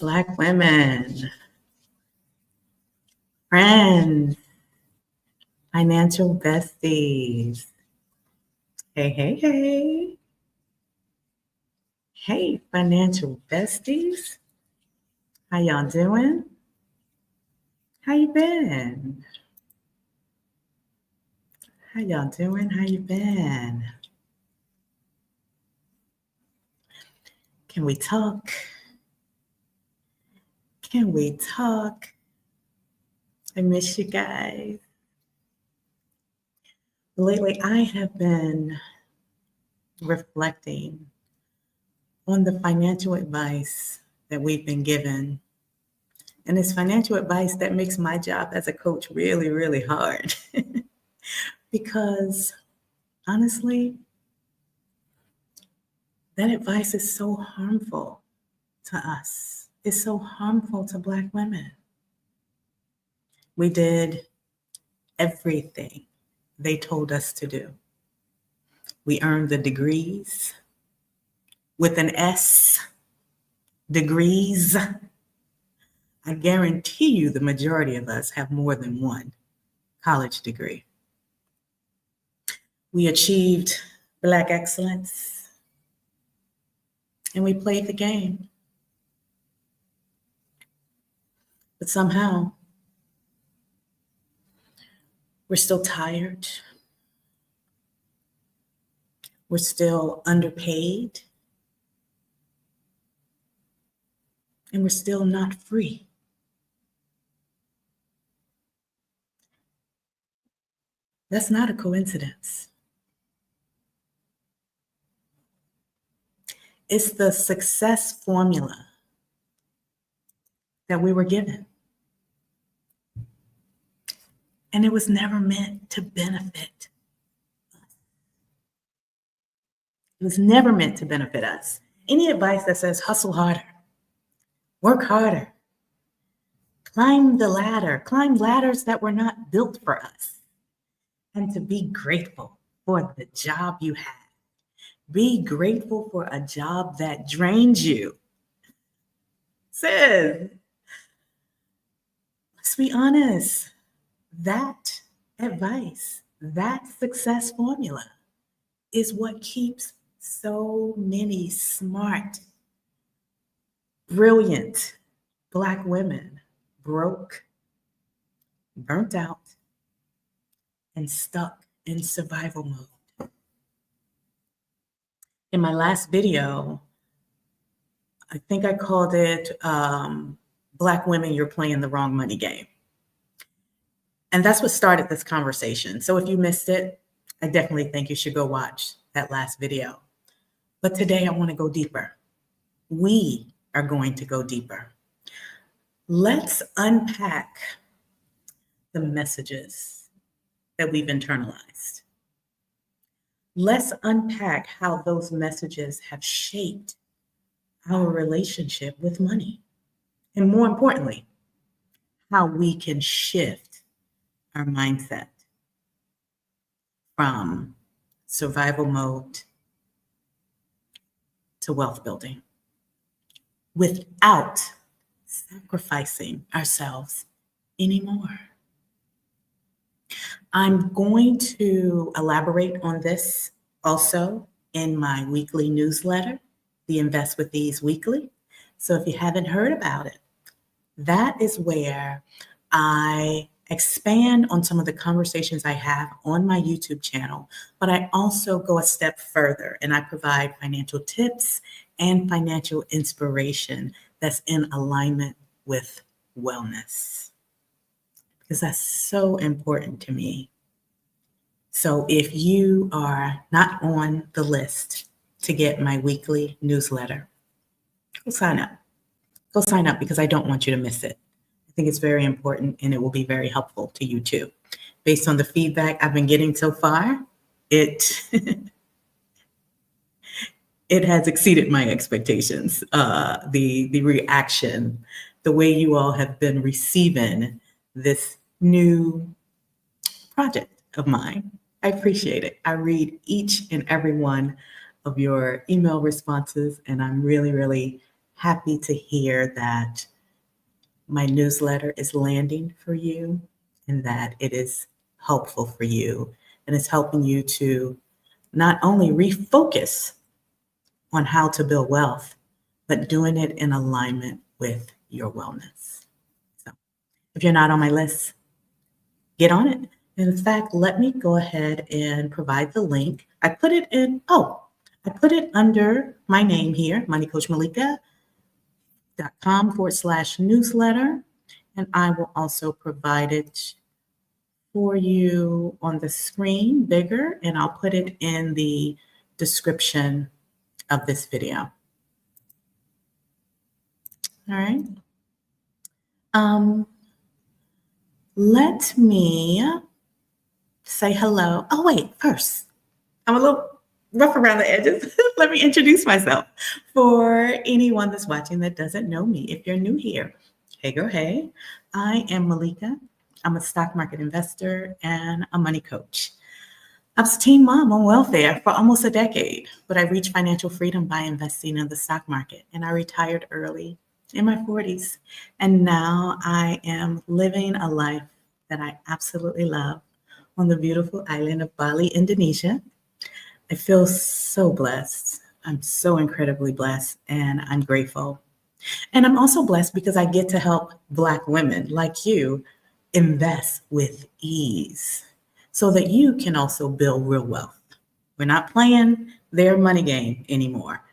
Black women, friends, financial besties. Hey, hey, hey. Hey, financial besties. How y'all doing? How you been? How y'all doing? How you been? Can we talk? Can we talk? I miss you guys. Lately, I have been reflecting on the financial advice that we've been given. And it's financial advice that makes my job as a coach really, really hard. Because honestly, that advice is so harmful to us. It's so harmful to Black women. We did everything they told us to do. We earned the degrees with an S, degrees. I guarantee you the majority of us have more than one college degree. We achieved Black excellence, and we played the game. But somehow, we're still tired. We're still underpaid. And we're still not free. That's not a coincidence. It's the success formula that we were given. And it was never meant to benefit us. It was never meant to benefit us. Any advice that says hustle harder, work harder, climb the ladder, climb ladders that were not built for us, and to be grateful for the job you have. Be grateful for a job that drains you. Sis, let's be honest. That advice, that success formula is what keeps so many smart, brilliant Black women broke, burnt out, and stuck in survival mode. In my last video, I think I called it Black Women, You're Playing the Wrong Money Game. And that's what started this conversation. So if you missed it, I definitely think you should go watch that last video. But today I want to go deeper. We are going to go deeper. Let's unpack the messages that we've internalized. Let's unpack how those messages have shaped our relationship with money. And more importantly, how we can shift our mindset from survival mode to wealth building without sacrificing ourselves anymore. I'm going to elaborate on this also in my weekly newsletter, the Invest with Ease Weekly. So if you haven't heard about it, that is where I expand on some of the conversations I have on my YouTube channel, but I also go a step further and I provide financial tips and financial inspiration that's in alignment with wellness, because that's so important to me. So if you are not on the list to get my weekly newsletter, go sign up. Go sign up because I don't want you to miss it. I think it's very important and it will be very helpful to you too. Based on the feedback I've been getting so far, it it has exceeded my expectations. The reaction, the way you all have been receiving this new project of mine. I appreciate it. I read each and every one of your email responses, and I'm really, really happy to hear that my newsletter is landing for you and that it is helpful for you and it's helping you to not only refocus on how to build wealth, but doing it in alignment with your wellness. So if you're not on my list, get on it. In fact, let me go ahead and provide the link. I put it under my name here, moneycoachmalika.com/newsletter. And I will also provide it for you on the screen bigger, and I'll put it in the description of this video. All right. Let me say hello. Oh, wait, first, I'm a little rough around the edges. Let me introduce myself for anyone that's watching that doesn't know me. If you're new here, hey girl, hey. I am Malika. I'm a stock market investor and a money coach. I was a teen mom on welfare for almost a decade, but I reached financial freedom by investing in the stock market, and I retired early in my 40s. And now I am living a life that I absolutely love on the beautiful island of Bali, Indonesia. I feel so blessed. I'm so incredibly blessed, and I'm grateful. And I'm also blessed because I get to help Black women like you invest with ease so that you can also build real wealth. We're not playing their money game anymore.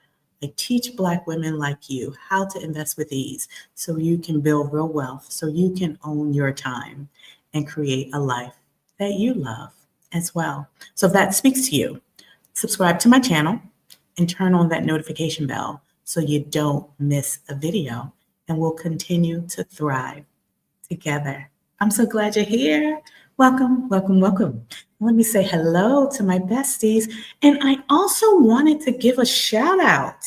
I teach Black women like you how to invest with ease so you can build real wealth, so you can own your time and create a life that you love as well. So if that speaks to you, subscribe to my channel and turn on that notification bell so you don't miss a video, and we'll continue to thrive together. I'm so glad you're here. Welcome, welcome, welcome. Let me say hello to my besties. And I also wanted to give a shout out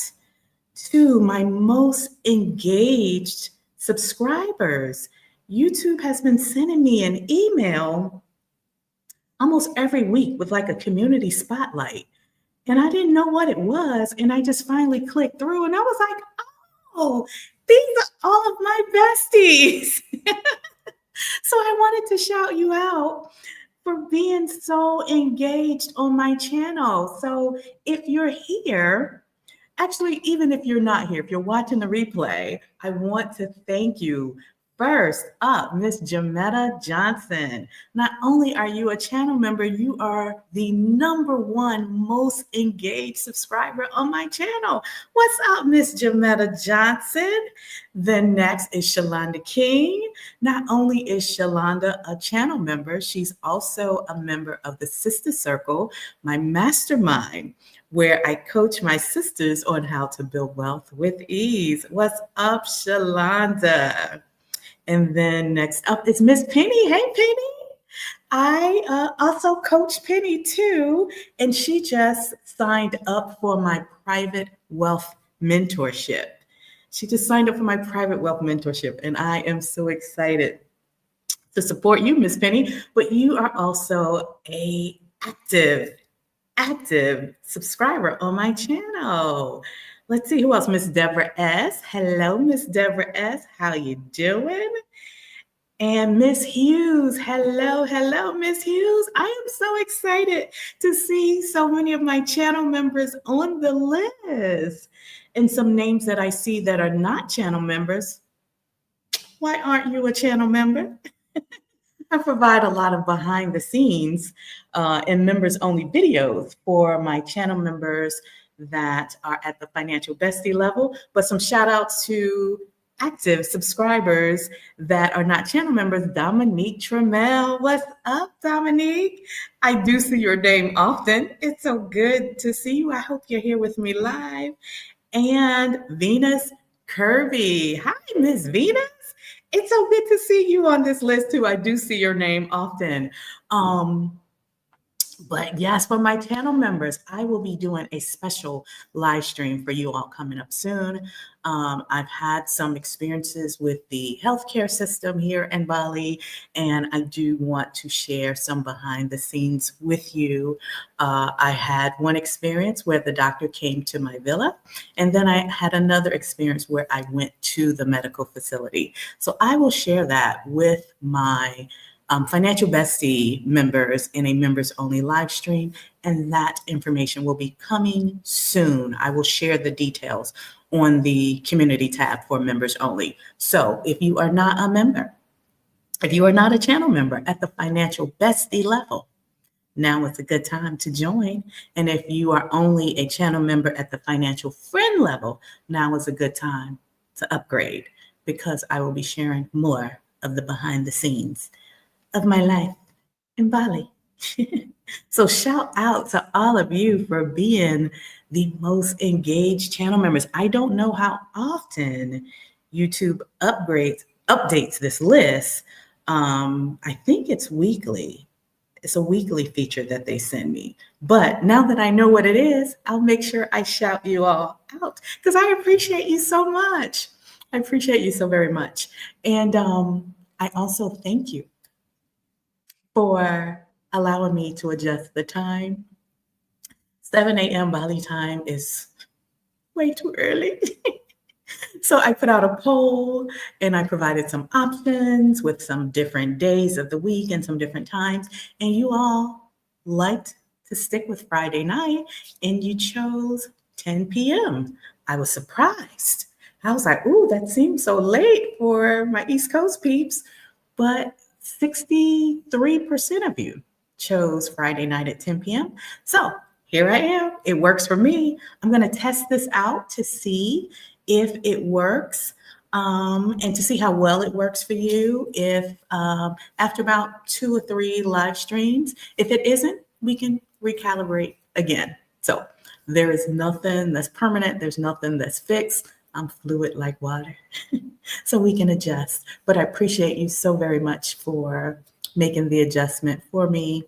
to my most engaged subscribers. YouTube has been sending me an email almost every week with like a community spotlight. And I didn't know what it was. And I just finally clicked through and I was like, oh, these are all of my besties. So I wanted to shout you out for being so engaged on my channel. So if you're here, actually, even if you're not here, if you're watching the replay, I want to thank you. First up, Miss Jametta Johnson. Not only are you a channel member, you are the #1 most engaged subscriber on my channel. What's up, Miss Jametta Johnson? Then next is Shalonda King. Not only is Shalonda a channel member, she's also a member of the Sister Circle, my mastermind, where I coach my sisters on how to build wealth with ease. What's up, Shalonda? And then next up is Miss Penny. Hey, Penny. I also coach Penny too, and she just signed up for my private wealth mentorship. She just signed up for my private wealth mentorship, and I am so excited to support you, Miss Penny. But you are also a active subscriber on my channel. Let's see who else. Miss Deborah S. Hello, Miss Deborah S. How you doing? And Miss Hughes. Hello, Miss Hughes. I am so excited to see so many of my channel members on the list. And some names that I see that are not channel members. Why aren't you a channel member? I provide a lot of behind the scenes and members only videos for my channel members that are at the financial bestie level, but some shout outs to active subscribers that are not channel members. Dominique Trammell. What's up, Dominique? I do see your name often. It's so good to see you. I hope you're here with me live. And Venus Kirby. Hi, Miss Venus. It's so good to see you on this list too. I do see your name often. But yes, for my channel members, I will be doing a special live stream for you all coming up soon. I've had some experiences with the healthcare system here in Bali, and I do want to share some behind the scenes with you. I had one experience where the doctor came to my villa, and then I had another experience where I went to the medical facility. So I will share that with my Financial Bestie members in a members only live stream, and that information will be coming soon. I will share the details on the community tab for members only. So if you are not a member, if you are not a channel member at the Financial Bestie level, now is a good time to join. And if you are only a channel member at the Financial Friend level, now is a good time to upgrade, because I will be sharing more of the behind the scenes of my life in Bali. So shout out to all of you for being the most engaged channel members. I don't know how often YouTube updates this list. I think it's weekly. It's a weekly feature that they send me. But now that I know what it is, I'll make sure I shout you all out, because I appreciate you so much. I appreciate you so very much. And I also thank you for allowing me to adjust the time. 7 a.m. Bali time is way too early. So I put out a poll and I provided some options with some different days of the week and some different times. And you all liked to stick with Friday night, and you chose 10 p.m. I was surprised. I was like, ooh, that seems so late for my East Coast peeps. But 63% of you chose Friday night at 10 p.m. So here I am. It works for me. I'm going to test this out to see if it works, and to see how well it works for you. If after about 2 or 3 live streams, if it isn't, we can recalibrate again. So there is nothing that's permanent. There's nothing that's fixed. I'm fluid like water. So we can adjust. But I appreciate you so very much for making the adjustment for me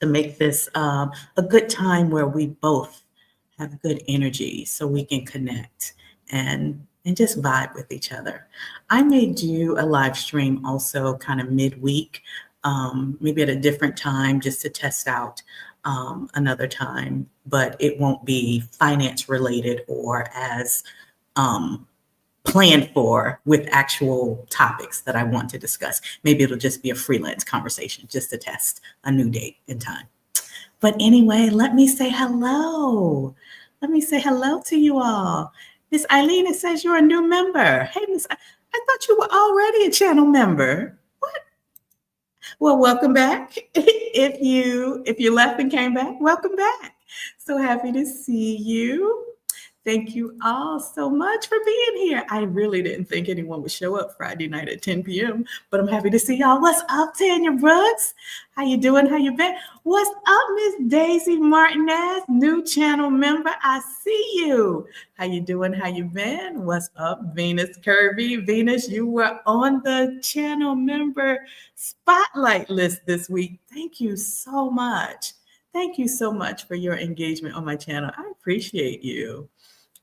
to make this a good time where we both have good energy so we can connect and just vibe with each other. I may do a live stream also kind of midweek, maybe at a different time, just to test out another time, but it won't be finance related or as planned for with actual topics that I want to discuss. Maybe it'll just be a freelance conversation just to test a new date and time. But anyway, let me say hello. Let me say hello to you all. Miss Eileen, it says you're a new member. Hey, Miss, I thought you were already a channel member. What? Well, welcome back. If you left and came back, welcome back. So happy to see you. Thank you all so much for being here. I really didn't think anyone would show up Friday night at 10 p.m., but I'm happy to see y'all. What's up, Tanya Brooks? How you doing? How you been? What's up, Miss Daisy Martinez, new channel member? I see you. How you doing? How you been? What's up, Venus Kirby? Venus, you were on the channel member spotlight list this week. Thank you so much. Thank you so much for your engagement on my channel. I appreciate you.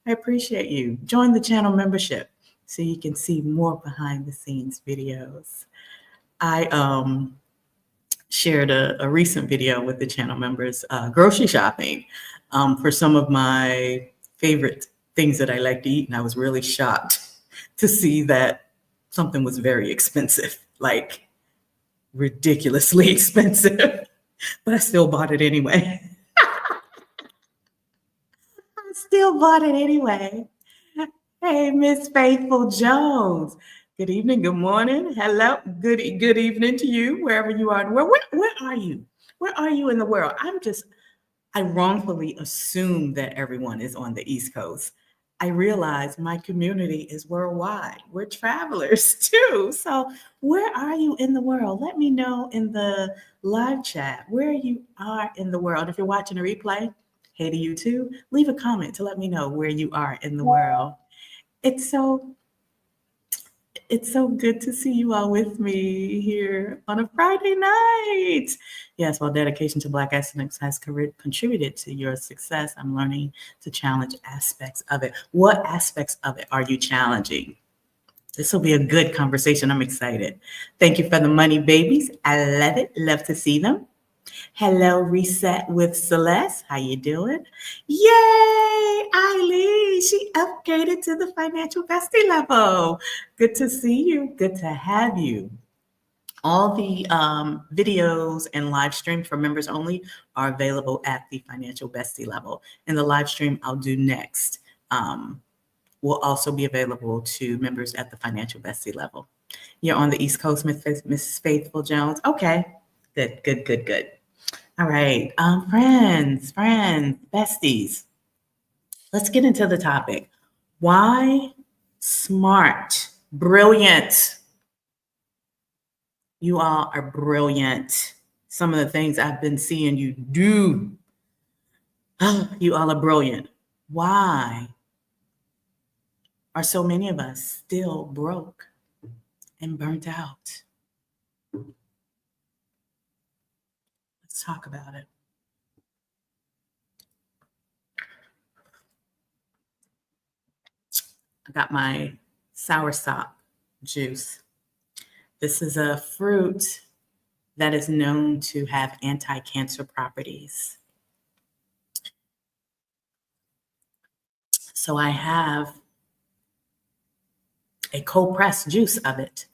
I appreciate you. Join the channel membership so you can see more behind the scenes videos. I shared a recent video with the channel members, grocery shopping for some of my favorite things that I like to eat. And I was really shocked to see that something was very expensive, like ridiculously expensive, but I still bought it anyway. Still bought it anyway. Hey, Miss Faithful Jones. Good evening, good morning. Hello, good evening to you, wherever you are in the world. Where are you? Where are you in the world? I wrongfully assume that everyone is on the East Coast. I realize my community is worldwide. We're travelers too. So where are you in the world? Let me know in the live chat where you are in the world. If you're watching a replay, hey to you too, leave a comment to let me know where you are in the world. It's so It's so good to see you all with me here on a Friday night. Yes, while dedication to Black excellence has contributed to your success, I'm learning to challenge aspects of it. What aspects of it are you challenging? This will be a good conversation. I'm excited. Thank you for the money, babies. I love it. Love to see them. Hello, Reset with Celeste. How you doing? Yay, Eileen. She upgraded to the financial bestie level. Good to see you. Good to have you. All the videos and live stream for members only are available at the financial bestie level. And the live stream I'll do next will also be available to members at the financial bestie level. You're on the East Coast, Mrs. Faithful Jones. Okay, good. All right, friends, besties, let's get into the topic. Why smart, brilliant? You all are brilliant. Some of the things I've been seeing you do, you all are brilliant. Why are so many of us still broke and burnt out? Let's talk about it. I got my soursop juice. This is a fruit that is known to have anti-cancer properties. So I have a cold pressed juice of it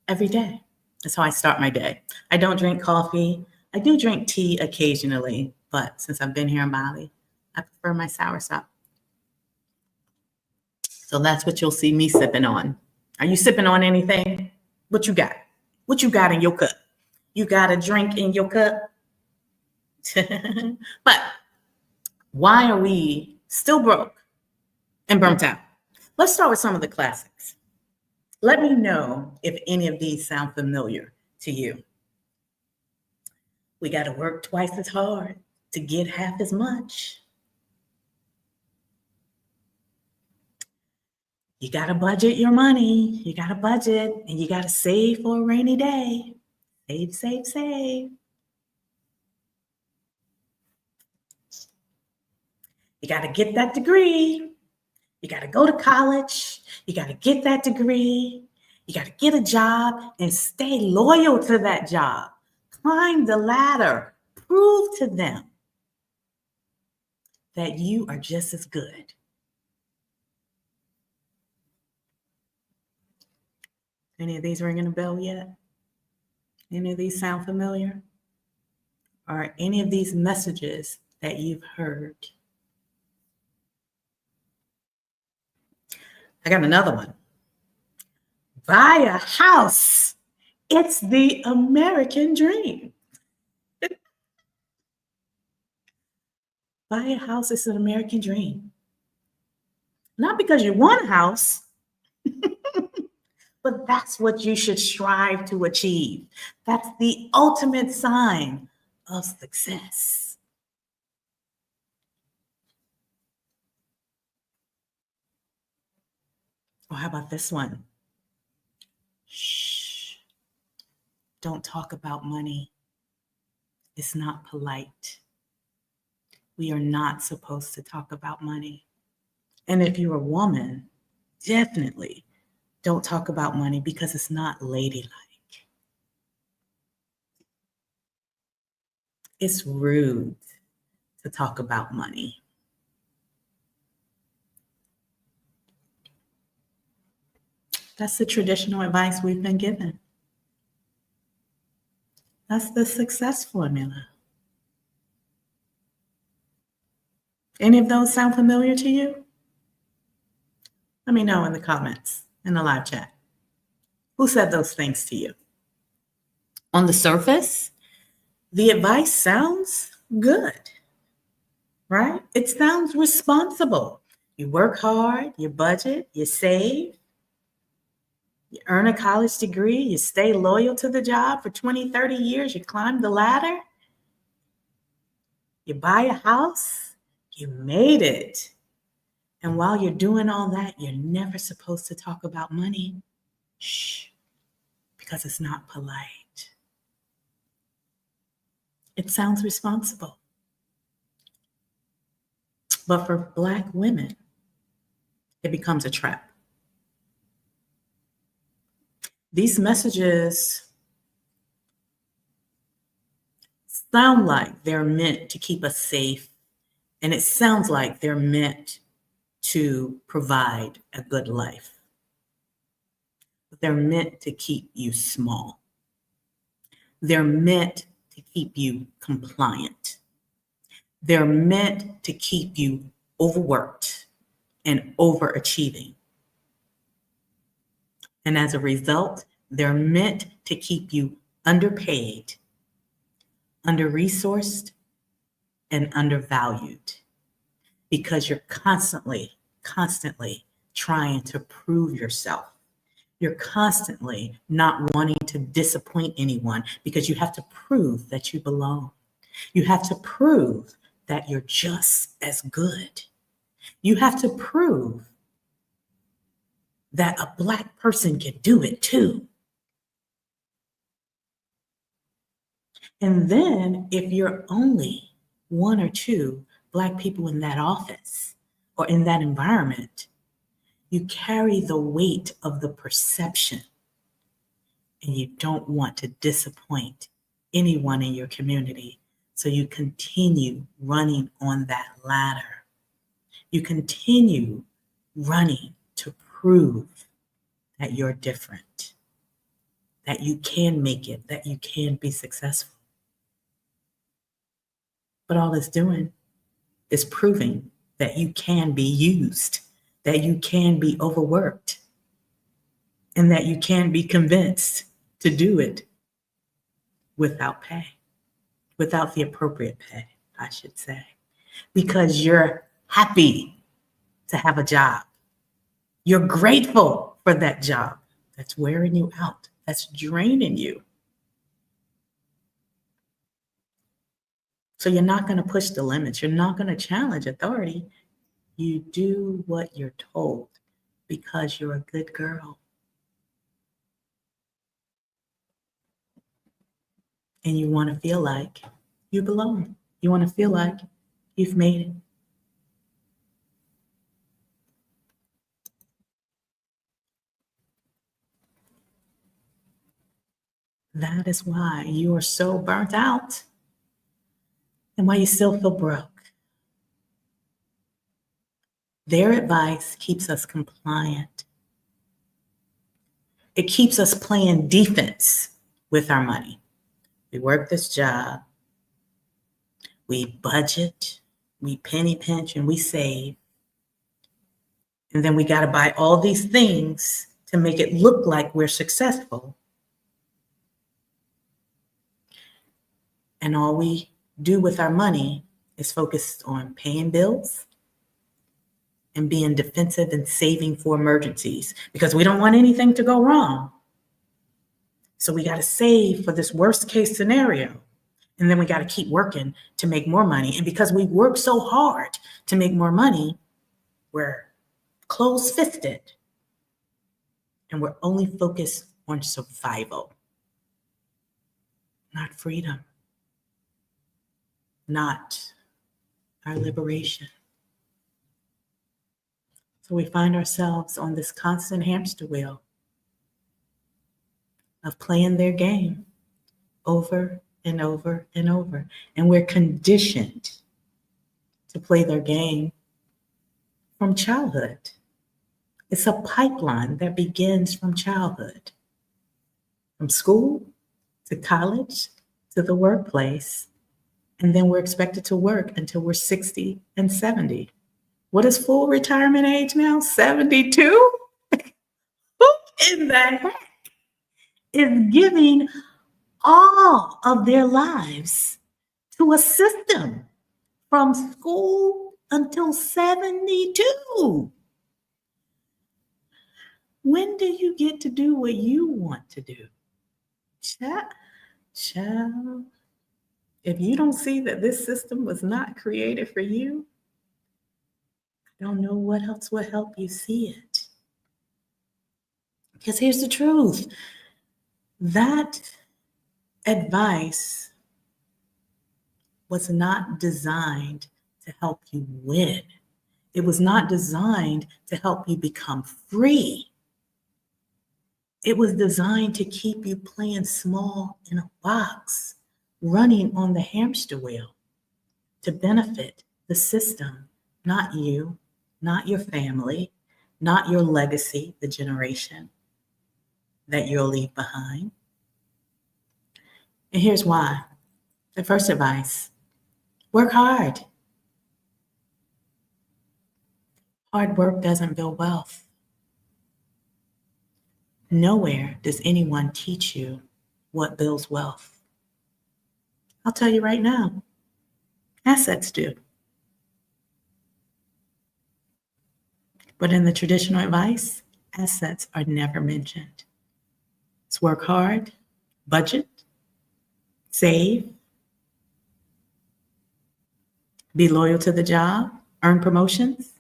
every day. That's how I start my day. I don't drink coffee. I do drink tea occasionally, but since I've been here in Bali, I prefer my soursop. So that's what you'll see me sipping on. Are you sipping on anything? What you got? What you got in your cup? You got a drink in your cup? But why are we still broke and burnt out? Let's start with some of the classics. Let me know if any of these sound familiar to you. We got to work twice as hard to get half as much. You got to budget your money. You got to budget and you got to save for a rainy day. Save. You got to get that degree. You got to go to college. You got to get that degree. You got to get a job and stay loyal to that job. Climb the ladder. Prove to them that you are just as good. Any of these ringing a bell yet? Any of these sound familiar? Or any of these messages that you've heard? I got another one. Buy a house. It's the American dream. Buy a house. It's an American dream. Not because you want a house, but that's what you should strive to achieve. That's the ultimate sign of success. Or how about this one? Shh. Don't talk about money. It's not polite. We are not supposed to talk about money. And if you're a woman, definitely don't talk about money because it's not ladylike. It's rude to talk about money. That's the traditional advice we've been given. That's the success formula. Any of those sound familiar to you? Let me know in the comments, in the live chat. Who said those things to you? On the surface, the advice sounds good, right? It sounds responsible. You work hard, you budget, you save, you earn a college degree, you stay loyal to the job for 20, 30 years, you climb the ladder, you buy a house, you made it. And while you're doing all that, you're never supposed to talk about money. Shh, because it's not polite. It sounds responsible. But for Black women, it becomes a trap. These messages sound like they're meant to keep us safe, and it sounds like they're meant to provide a good life. But they're meant to keep you small. They're meant to keep you compliant. They're meant to keep you overworked and overachieving. And as a result, they're meant to keep you underpaid, under-resourced, and undervalued because you're constantly trying to prove yourself. You're constantly not wanting to disappoint anyone because you have to prove that you belong. You have to prove that you're just as good. You have to prove that a Black person can do it too. And then if you're only one or two Black people in that office or in that environment, you carry the weight of the perception, and you don't want to disappoint anyone in your community. So you continue running on that ladder. You continue running to prove that you're different, that you can make it, that you can be successful. But all it's doing is proving that you can be used, that you can be overworked, and that you can be convinced to do it without pay, without the appropriate pay, I should say, because you're happy to have a job. You're grateful for that job that's wearing you out, that's draining you. So you're not going to push the limits. You're not going to challenge authority. You do what you're told because you're a good girl. And you want to feel like you belong. You want to feel like you've made it. That is why you are so burnt out and why you still feel broke. Their advice keeps us compliant. It keeps us playing defense with our money. We work this job, we budget, we penny pinch, and we save. And then we got to buy all these things to make it look like we're successful. And all we do with our money is focus on paying bills and being defensive and saving for emergencies because we don't want anything to go wrong. So we got to save for this worst case scenario. And then we got to keep working to make more money. And because we work so hard to make more money, we're close-fisted and we're only focused on survival, not freedom, not our liberation. So we find ourselves on this constant hamster wheel of playing their game over and over and over. And we're conditioned to play their game from childhood. It's a pipeline that begins from childhood, from school to college to the workplace. And then we're expected to work until we're 60 and 70. What is full retirement age now? 72? Who in the heck is giving all of their lives to a system from school until 72? When do you get to do what you want to do? Child, if you don't see that this system was not created for you, I don't know what else will help you see it. Because here's the truth. That advice was not designed to help you win. It was not designed to help you become free. It was designed to keep you playing small in a box, running on the hamster wheel to benefit the system, not you, not your family, not your legacy, the generation that you'll leave behind. And here's why. The first advice, work hard. Hard work doesn't build wealth. Nowhere does anyone teach you what builds wealth. I'll tell you right now, assets do. But in the traditional advice, assets are never mentioned. It's work hard, budget, save, be loyal to the job, earn promotions,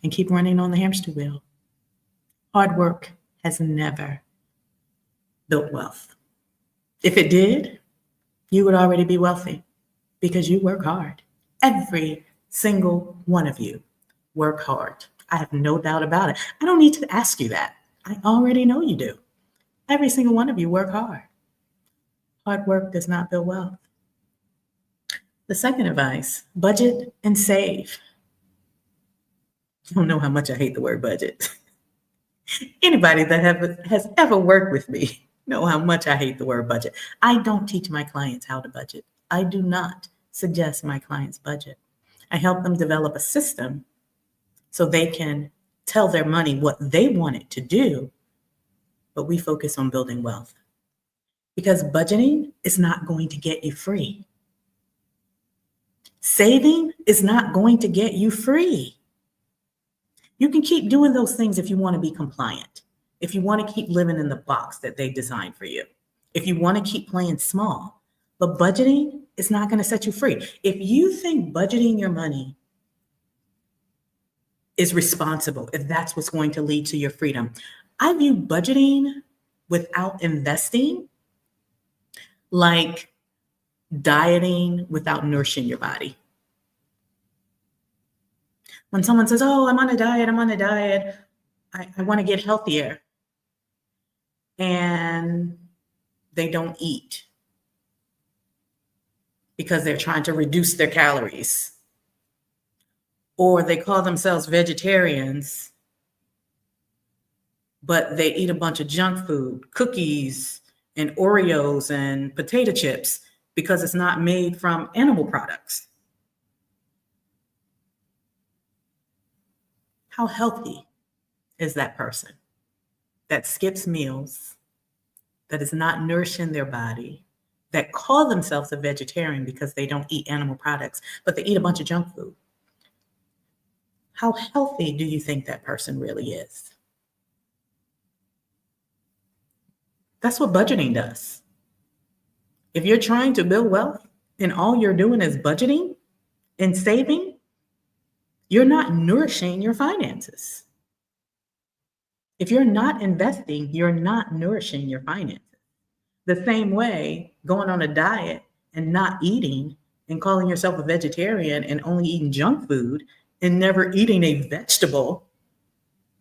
and keep running on the hamster wheel. Hard work has never built wealth. If it did, you would already be wealthy because you work hard. Every single one of you work hard. I have no doubt about it. I don't need to ask you that. I already know you do. Every single one of you work hard. Hard work does not build wealth. The second advice, budget and save. You don't know how much I hate the word budget. Anybody that has ever worked with me know how much I hate the word budget. I don't teach my clients how to budget. I do not suggest my clients budget. I help them develop a system so they can tell their money what they want it to do, but we focus on building wealth. Because budgeting is not going to get you free. Saving is not going to get you free. You can keep doing those things if you want to be compliant, if you want to keep living in the box that they designed for you, if you want to keep playing small. But budgeting is not going to set you free. If you think budgeting your money is responsible, if that's what's going to lead to your freedom, I view budgeting without investing like dieting without nourishing your body. When someone says, oh, I'm on a diet, I want to get healthier, and they don't eat because they're trying to reduce their calories, or they call themselves vegetarians, but they eat a bunch of junk food, cookies and Oreos and potato chips because it's not made from animal products. How healthy is that person that skips meals, that is not nourishing their body, that call themselves a vegetarian because they don't eat animal products, but they eat a bunch of junk food? How healthy do you think that person really is? That's what budgeting does. If you're trying to build wealth and all you're doing is budgeting and saving, you're not nourishing your finances. If you're not investing, you're not nourishing your finances. The same way, going on a diet and not eating and calling yourself a vegetarian and only eating junk food and never eating a vegetable,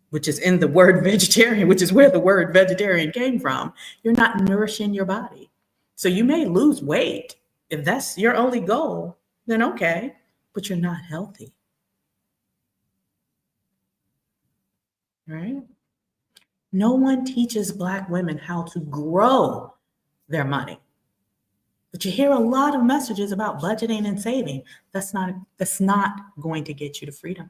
which is in the word vegetarian, which is where the word vegetarian came from, you're not nourishing your body. So you may lose weight. If that's your only goal, then okay, but you're not healthy. Right? No one teaches Black women how to grow their money. But you hear a lot of messages about budgeting and saving. That's not going to get you to freedom.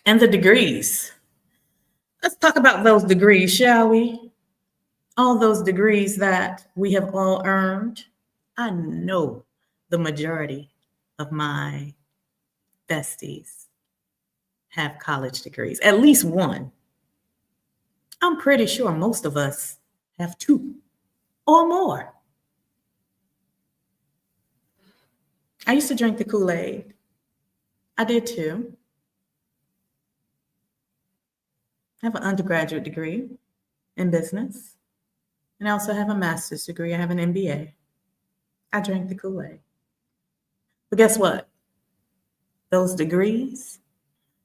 And the degrees. Let's talk about those degrees, shall we? All those degrees that we have all earned. I know the majority of my besties have college degrees, at least one. I'm pretty sure most of us have two or more. I used to drink the Kool-Aid. I did too. I have an undergraduate degree in business, and I also have a master's degree. I have an MBA. I drank the Kool-Aid. But guess what? Those degrees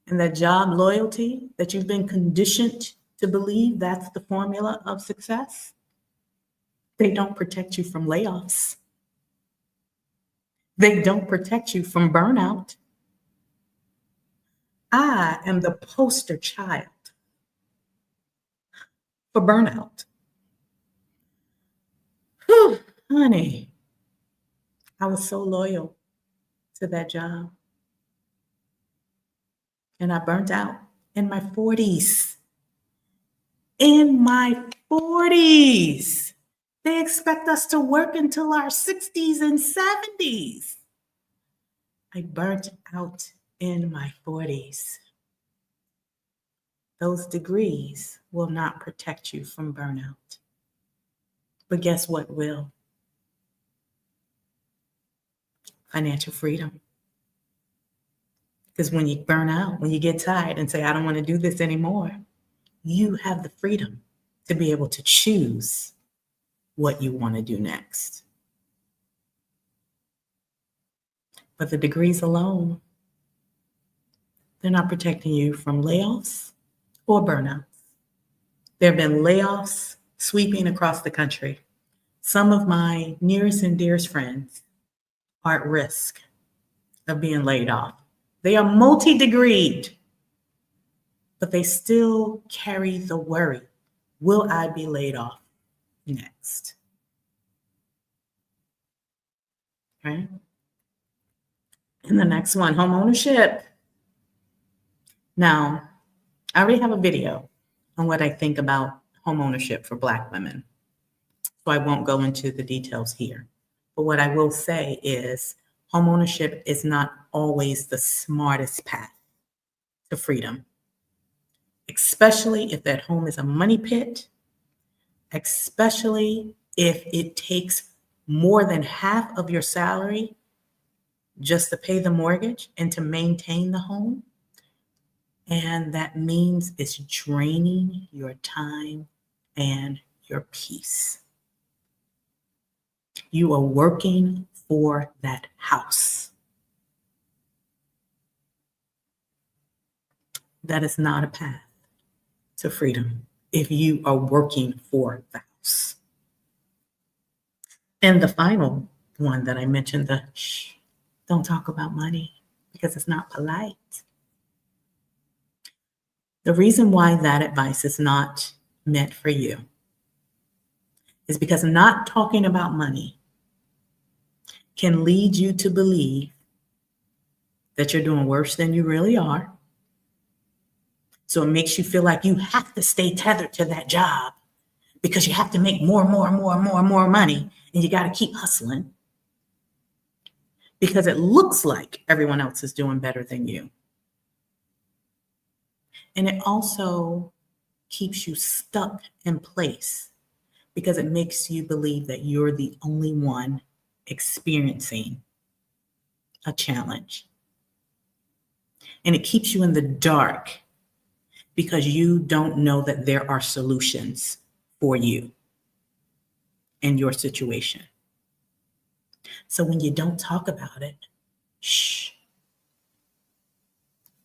and that job loyalty that you've been conditioned to believe that's the formula of success, they don't protect you from layoffs. They don't protect you from burnout. I am the poster child for burnout. Whew, honey, I was so loyal to that job. And I burnt out in my 40s. In my 40s. They expect us to work until our 60s and 70s. I burnt out in my 40s. Those degrees will not protect you from burnout. But guess what will? Financial freedom. Because when you burn out, when you get tired and say, I don't want to do this anymore, you have the freedom to be able to choose what you want to do next. But the degrees alone, they're not protecting you from layoffs or burnouts. There have been layoffs sweeping across the country. Some of my nearest and dearest friends are at risk of being laid off. They are multi-degreed, but they still carry the worry. Will I be laid off next? Okay. And the next one, home ownership. Now, I already have a video on what I think about home ownership for Black women, so I won't go into the details here. But what I will say is home ownership is not always the smartest path to freedom, especially if that home is a money pit, especially if it takes more than half of your salary just to pay the mortgage and to maintain the home. And that means it's draining your time and your peace. You are working for that house. That is not a path to freedom if you are working for the house. And the final one that I mentioned, the shh, don't talk about money because it's not polite. The reason why that advice is not meant for you is because not talking about money can lead you to believe that you're doing worse than you really are. So it makes you feel like you have to stay tethered to that job because you have to make more money, and you got to keep hustling because it looks like everyone else is doing better than you. And it also keeps you stuck in place because it makes you believe that you're the only one experiencing a challenge. And it keeps you in the dark because you don't know that there are solutions for you and your situation. So when you don't talk about it, shh,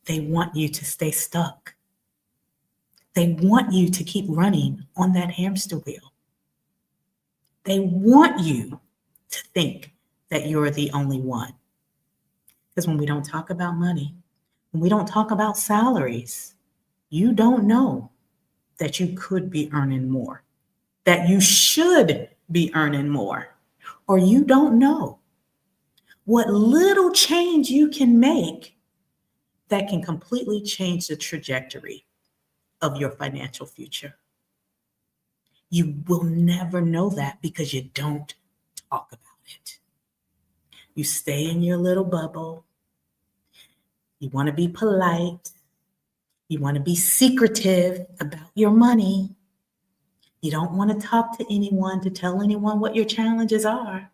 they want you to stay stuck. They want you to keep running on that hamster wheel. They want you to think that you're the only one. Because when we don't talk about money, when we don't talk about salaries, you don't know that you could be earning more, that you should be earning more, or you don't know what little change you can make that can completely change the trajectory of your financial future. You will never know that because you don't talk about it. You stay in your little bubble. You want to be polite. You want to be secretive about your money. You don't want to talk to anyone, to tell anyone what your challenges are.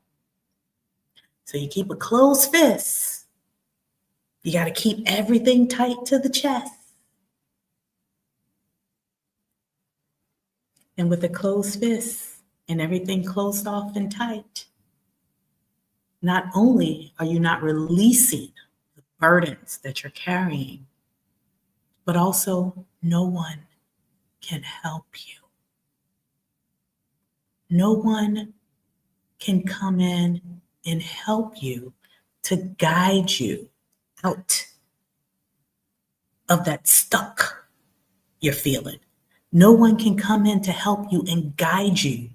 So you keep a closed fist. You got to keep everything tight to the chest. And with a closed fist and everything closed off and tight, not only are you not releasing the burdens that you're carrying, but also no one can help you. No one can come in and help you to guide you out of that stuck you're feeling. No one can come in to help you and guide you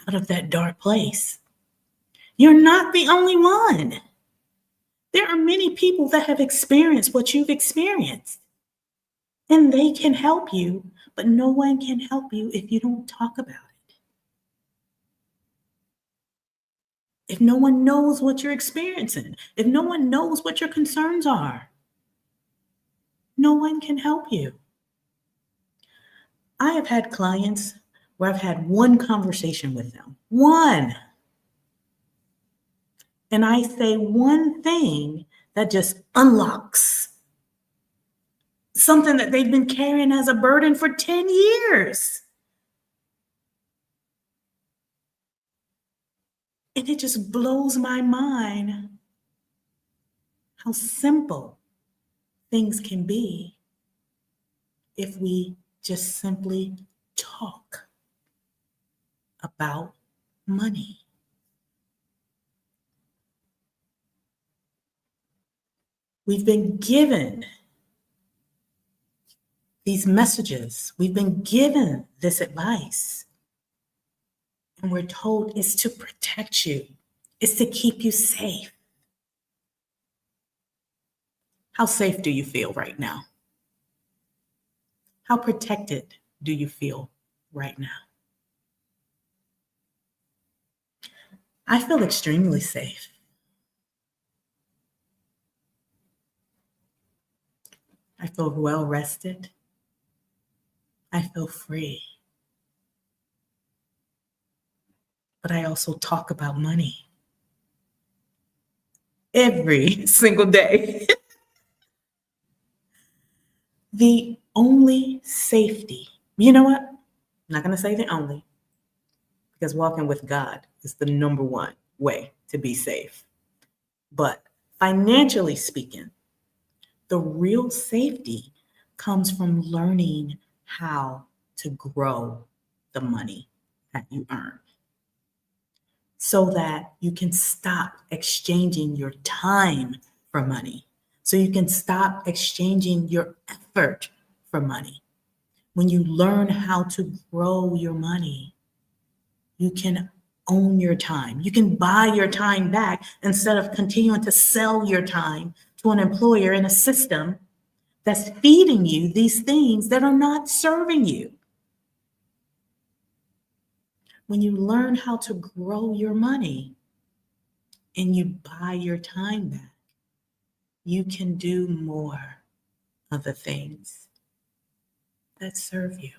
out of that dark place. You're not the only one. There are many people that have experienced what you've experienced, and they can help you, but no one can help you if you don't talk about it. If no one knows what you're experiencing, if no one knows what your concerns are, no one can help you. I have had clients where I've had one conversation with them, one. And I say one thing that just unlocks something that they've been carrying as a burden for 10 years. And it just blows my mind how simple things can be if we just simply talk about money. We've been given these messages, we've been given this advice, and we're told it's to protect you, it's to keep you safe. How safe do you feel right now? How protected do you feel right now? I feel extremely safe. I feel well rested. I feel free. But I also talk about money every single day. The only safety, you know what? I'm not going to say the only, because walking with God is the number one way to be safe. But financially speaking, the real safety comes from learning how to grow the money that you earn so that you can stop exchanging your time for money, so you can stop exchanging your effort for money. When you learn how to grow your money, you can own your time. You can buy your time back instead of continuing to sell your time to an employer in a system that's feeding you these things that are not serving you. When you learn how to grow your money and you buy your time back, you can do more of the things that serve you.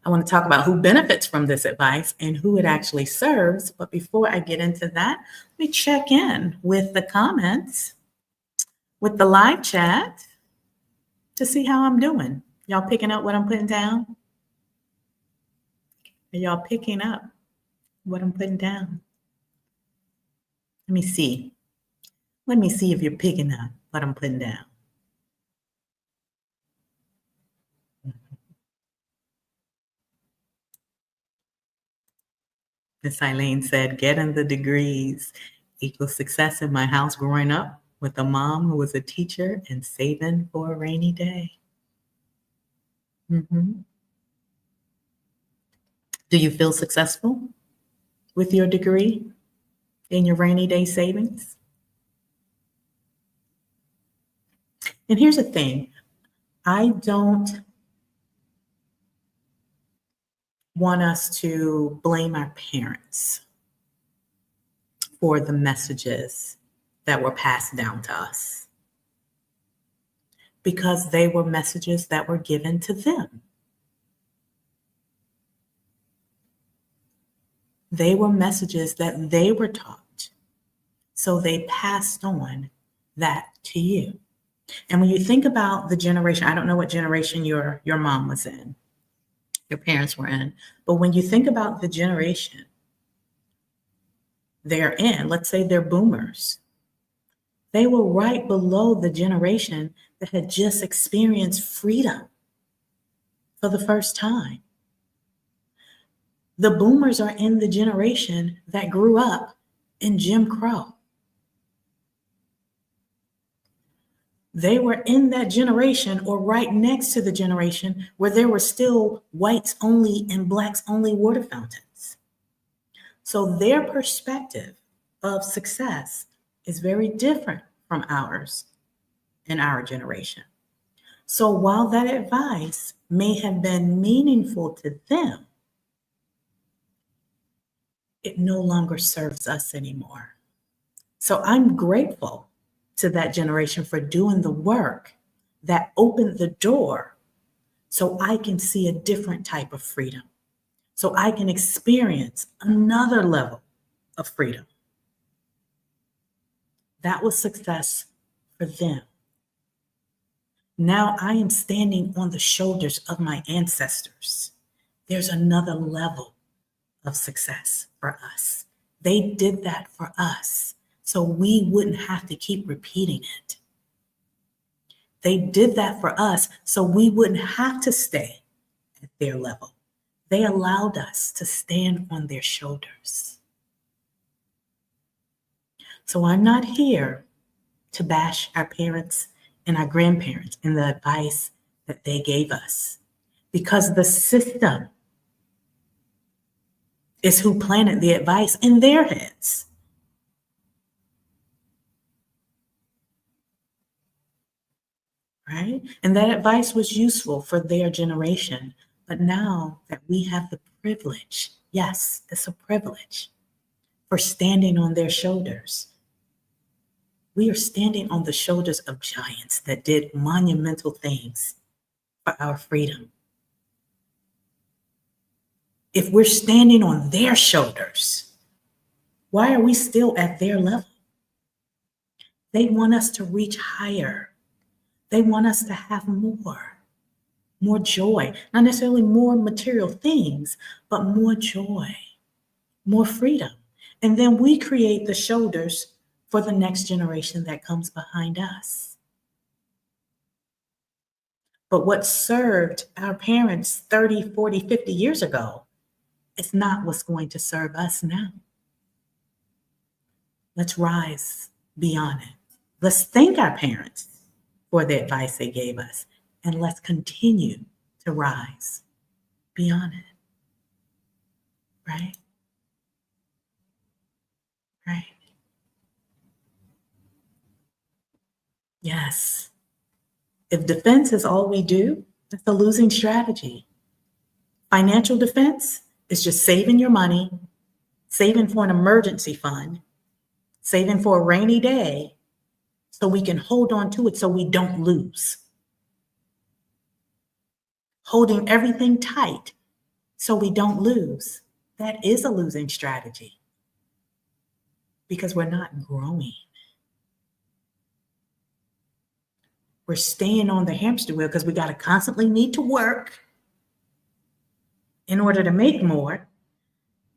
I want to talk about who benefits from this advice and who it actually serves. But before I get into that, let me check in with the comments, with the live chat to see how I'm doing. Y'all picking up what I'm putting down? Are y'all picking up what I'm putting down? Let me see. Let me see if you're picking up what I'm putting down. Miss Eileen said, getting the degrees equals success in my house growing up with a mom who was a teacher and saving for a rainy day. Mm-hmm. Do you feel successful with your degree in your rainy day savings? And here's the thing, I don't want us to blame our parents for the messages that were passed down to us, because they were messages that were given to them. They were messages that they were taught. So they passed on that to you. And when you think about the generation, I don't know what generation your mom was in, your parents were in, but when you think about the generation they're in, let's say they're boomers, they were right below the generation that had just experienced freedom for the first time. The boomers are in the generation that grew up in Jim Crow. They were in that generation or right next to the generation where there were still whites only and blacks only water fountains. So their perspective of success is very different from ours in our generation. So while that advice may have been meaningful to them, it no longer serves us anymore. So I'm grateful to that generation for doing the work that opened the door so I can see a different type of freedom, so I can experience another level of freedom. That was success for them. Now I am standing on the shoulders of my ancestors. There's another level of success for us. They did that for us, so we wouldn't have to keep repeating it. They did that for us, so we wouldn't have to stay at their level. They allowed us to stand on their shoulders. So I'm not here to bash our parents and our grandparents and the advice that they gave us, because the system is who planted the advice in their heads. Right? And that advice was useful for their generation. But now that we have the privilege, yes, it's a privilege, for standing on their shoulders. We are standing on the shoulders of giants that did monumental things for our freedom. If we're standing on their shoulders, why are we still at their level? They want us to reach higher. They want us to have more joy, not necessarily more material things, but more joy, more freedom. And then we create the shoulders for the next generation that comes behind us. But what served our parents 30, 40, 50 years ago is not what's going to serve us now. Let's rise beyond it. Let's thank our parents for the advice they gave us, and let's continue to rise beyond it. Right? Right. Yes. If defense is all we do, that's a losing strategy. Financial defense is just saving your money, saving for an emergency fund, saving for a rainy day, so we can hold on to it so we don't lose. Holding everything tight so we don't lose. That is a losing strategy because we're not growing. We're staying on the hamster wheel because we got to constantly need to work in order to make more.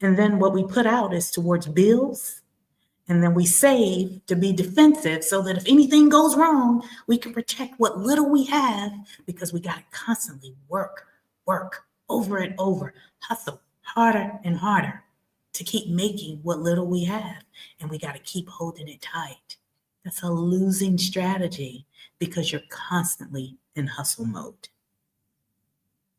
And then what we put out is towards bills. And then we save to be defensive so that if anything goes wrong, we can protect what little we have, because we got to constantly work over and over, hustle harder and harder to keep making what little we have. And we got to keep holding it tight. That's a losing strategy because you're constantly in hustle mode.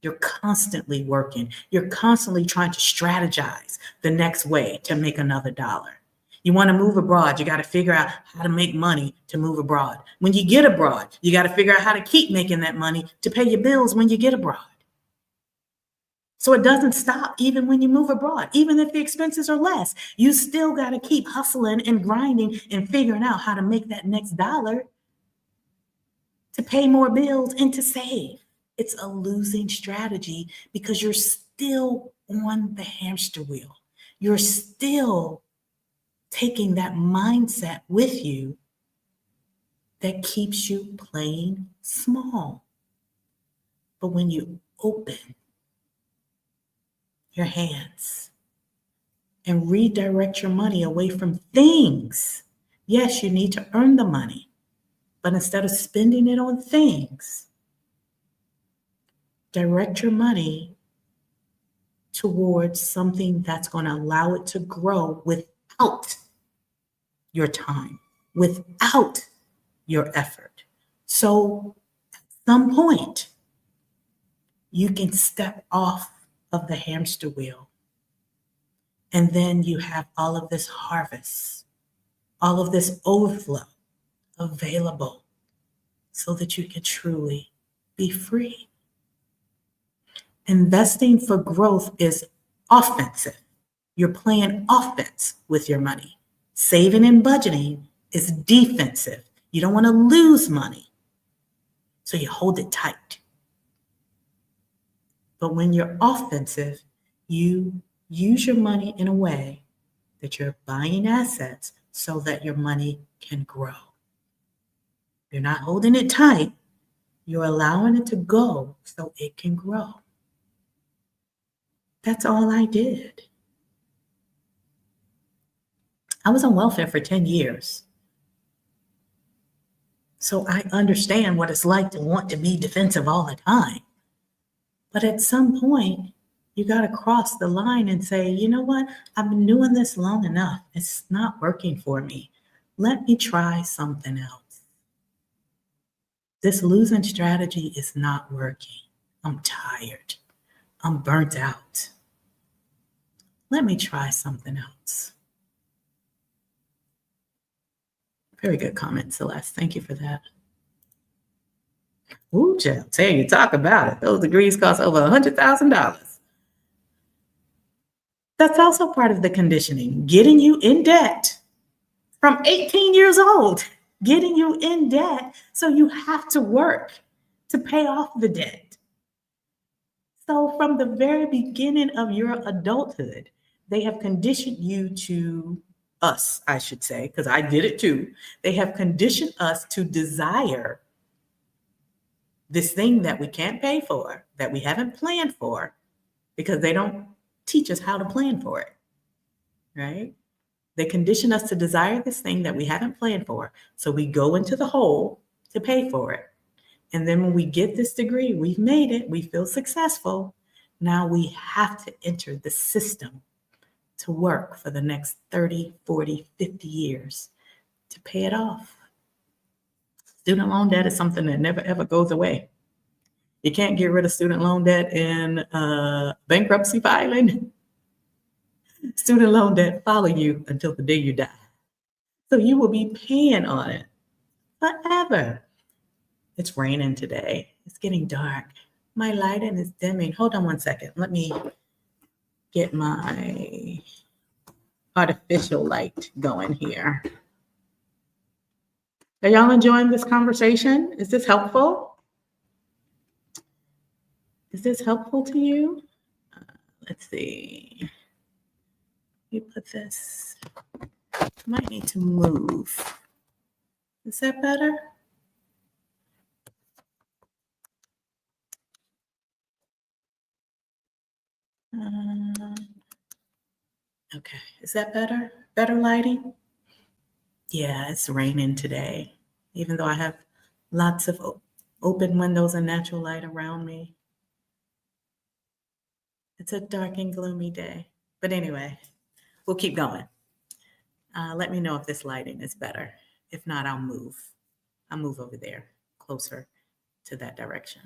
You're constantly working. You're constantly trying to strategize the next way to make another dollar. You want to move abroad, you got to figure out how to make money to move abroad. When you get abroad, you got to figure out how to keep making that money to pay your bills when you get abroad. So it doesn't stop even when you move abroad. Even if the expenses are less, you still got to keep hustling and grinding and figuring out how to make that next dollar to pay more bills and to save. It's a losing strategy because you're still on the hamster wheel. you're still taking that mindset with you that keeps you playing small. But when you open your hands and redirect your money away from things, yes, you need to earn the money, but instead of spending it on things, direct your money towards something that's going to allow it to grow without your time, without your effort. So at some point, you can step off of the hamster wheel. And then you have all of this harvest, all of this overflow available so that you can truly be free. Investing for growth is offensive. You're playing offense with your money. Saving and budgeting is defensive. You don't want to lose money, so you hold it tight. But when you're offensive, you use your money in a way that you're buying assets so that your money can grow. You're not holding it tight. You're allowing it to go so it can grow. That's all I did. I was on welfare for 10 years. So I understand what it's like to want to be defensive all the time. But at some point, you got to cross the line and say, you know what? I've been doing this long enough. It's not working for me. Let me try something else. This losing strategy is not working. I'm tired. I'm burnt out. Let me try something else. Very good comment, Celeste. Thank you for that. Ooh, child, tell you, talk about it. Those degrees cost over $100,000. That's also part of the conditioning, getting you in debt from 18 years old, getting you in debt so you have to work to pay off the debt. So from the very beginning of your adulthood, they have conditioned you to us, I should say, because I did it too. They have conditioned us to desire this thing that we can't pay for, that we haven't planned for, because they don't teach us how to plan for it, right? They condition us to desire this thing that we haven't planned for. So we go into the hole to pay for it. And then when we get this degree, we've made it, we feel successful. Now we have to enter the system to work for the next 30, 40, 50 years to pay it off. Student loan debt is something that never, ever goes away. You can't get rid of student loan debt in bankruptcy filing. Student loan debt follow you until the day you die. So you will be paying on it forever. It's raining today. It's getting dark. My lighting is dimming. Hold on one second. Let me get my artificial light going here. Are y'all enjoying this conversation? Is this helpful? Is this helpful to you? Let's see. You put this. I might need to move. Is that better? Okay, is that better? Better lighting? Yeah, it's raining today, even though I have lots of open windows and natural light around me. It's a dark and gloomy day. But anyway, we'll keep going. Let me know if this lighting is better. If not, I'll move. I'll move over there, closer to that direction.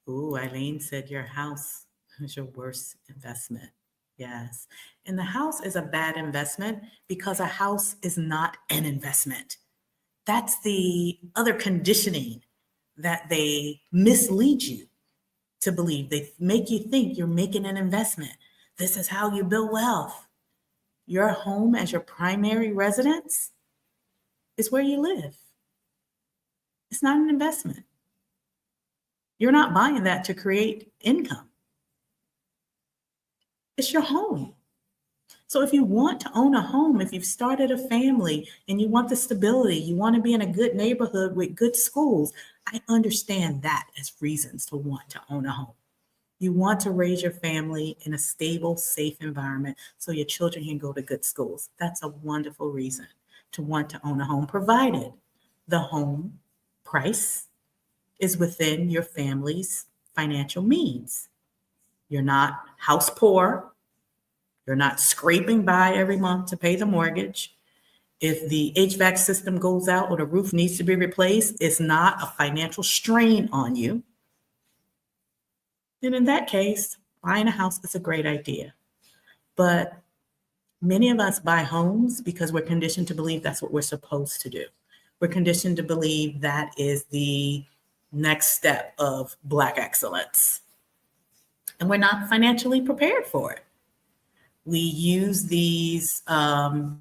Ooh, Eileen said your house is your worst investment. Yes. And the house is a bad investment because a house is not an investment. That's the other conditioning that they mislead you to believe. They make you think you're making an investment. This is how you build wealth. Your home as your primary residence is where you live. It's not an investment. You're not buying that to create income. It's your home. So if you want to own a home, if you've started a family and you want the stability, you want to be in a good neighborhood with good schools, I understand that as reasons to want to own a home. You want to raise your family in a stable, safe environment so your children can go to good schools. That's a wonderful reason to want to own a home, provided the home price is within your family's financial means. You're not house poor. You're not scraping by every month to pay the mortgage. If the HVAC system goes out or the roof needs to be replaced, it's not a financial strain on you. And in that case, buying a house is a great idea. But many of us buy homes because we're conditioned to believe that's what we're supposed to do. We're conditioned to believe that is the next step of Black excellence. And we're not financially prepared for it. We use these down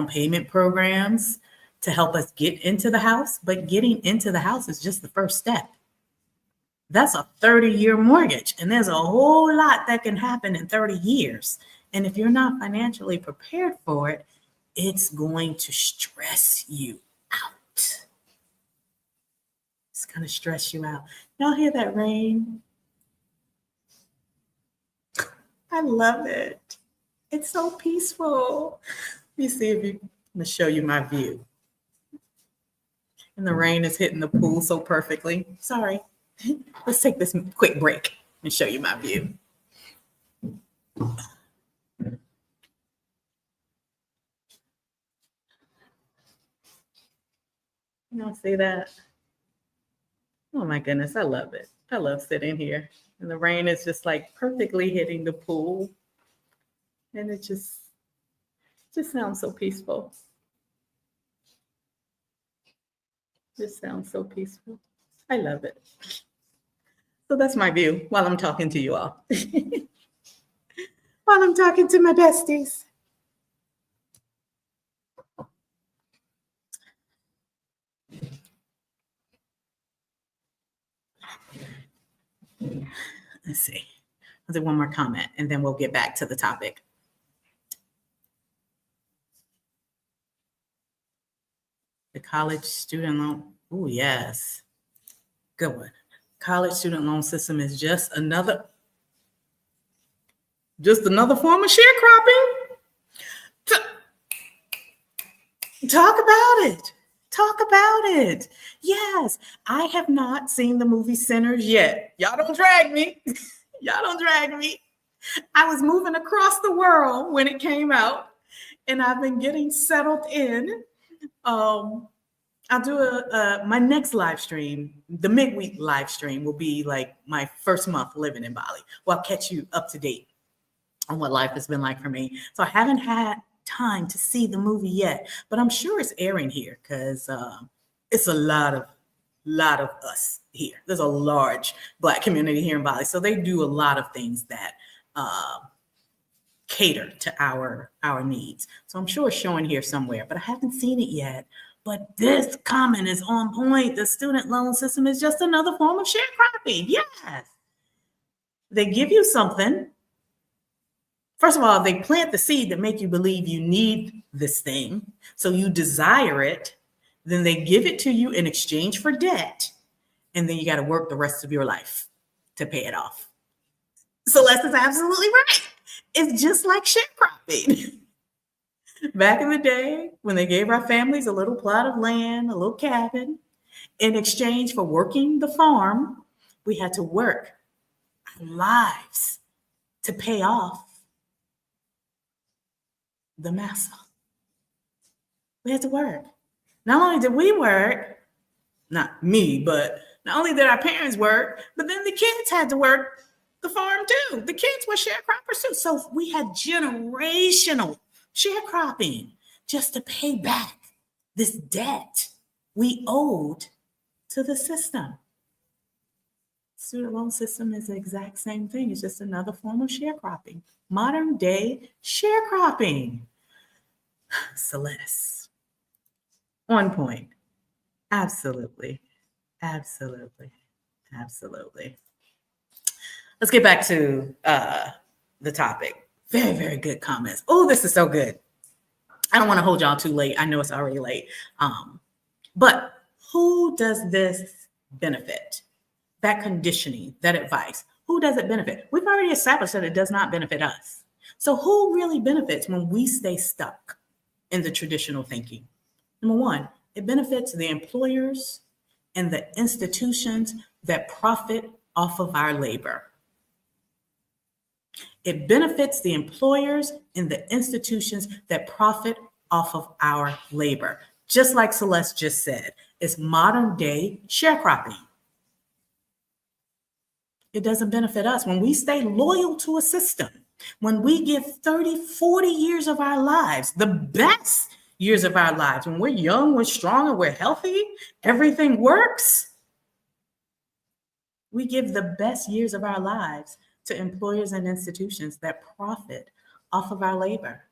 payment programs to help us get into the house, but getting into the house is just the first step. That's a 30-year mortgage, and there's a whole lot that can happen in 30 years. And if you're not financially prepared for it, it's going to stress you out. It's going to stress you out. Y'all hear that rain? I love it. It's so peaceful. Let me see if I'm going to show you my view. And the rain is hitting the pool so perfectly. Sorry. Let's take this quick break and show you my view. You don't see that? Oh my goodness, I love it. I love sitting here. And the rain is just like perfectly hitting the pool. And it just sounds so peaceful. Just sounds so peaceful. I love it. So that's my view while I'm talking to you all. While I'm talking to my besties. Let's see. I'll do one more comment and then we'll get back to the topic. The college student loan. Oh, yes. Good one. College student loan system is just another form of sharecropping. Talk about it. Talk about it. Yes, I have not seen the movie Sinners yet. Y'all don't drag me. Y'all don't drag me. I was moving across the world when it came out, and I've been getting settled in. I'll do my next live stream. The midweek live stream will be like my first month living in Bali. Well, I'll catch you up to date on what life has been like for me. So I haven't had time to see the movie yet, but I'm sure it's airing here because it's a lot of us here. There's a large Black community here in Bali, so they do a lot of things that cater to our needs. So I'm sure it's showing here somewhere, but I haven't seen it yet. But this comment is on point. The student loan system is just another form of sharecropping. Yes. They give you something. First of all, they plant the seed that make you believe you need this thing, so you desire it. Then they give it to you in exchange for debt, and then you got to work the rest of your life to pay it off. Celeste is absolutely right. It's just like sharecropping. Back in the day, when they gave our families a little plot of land, a little cabin, in exchange for working the farm, we had to work our lives to pay off the massa. We had to work. Not only did we work, not me, but not only did our parents work, but then the kids had to work the farm too. The kids were sharecroppers too. So we had generational sharecropping just to pay back this debt we owed to the system. Student loan system is the exact same thing. It's just another form of sharecropping. Modern day sharecropping. Celeste. On point. Absolutely. Absolutely. Absolutely. Let's get back to the topic. Very, very good comments. Oh, this is so good. I don't want to hold y'all too late. I know it's already late. But who does this benefit? That conditioning, that advice, who does it benefit? We've already established that it does not benefit us. So who really benefits when we stay stuck in the traditional thinking? Number one, it benefits the employers and the institutions that profit off of our labor. It benefits the employers and the institutions that profit off of our labor. Just like Celeste just said, it's modern day sharecropping. It doesn't benefit us. When we stay loyal to a system, when we give 30, 40 years of our lives, the best years of our lives, when we're young, we're strong, and we're healthy, everything works. We give the best years of our lives to employers and institutions that profit off of our labor.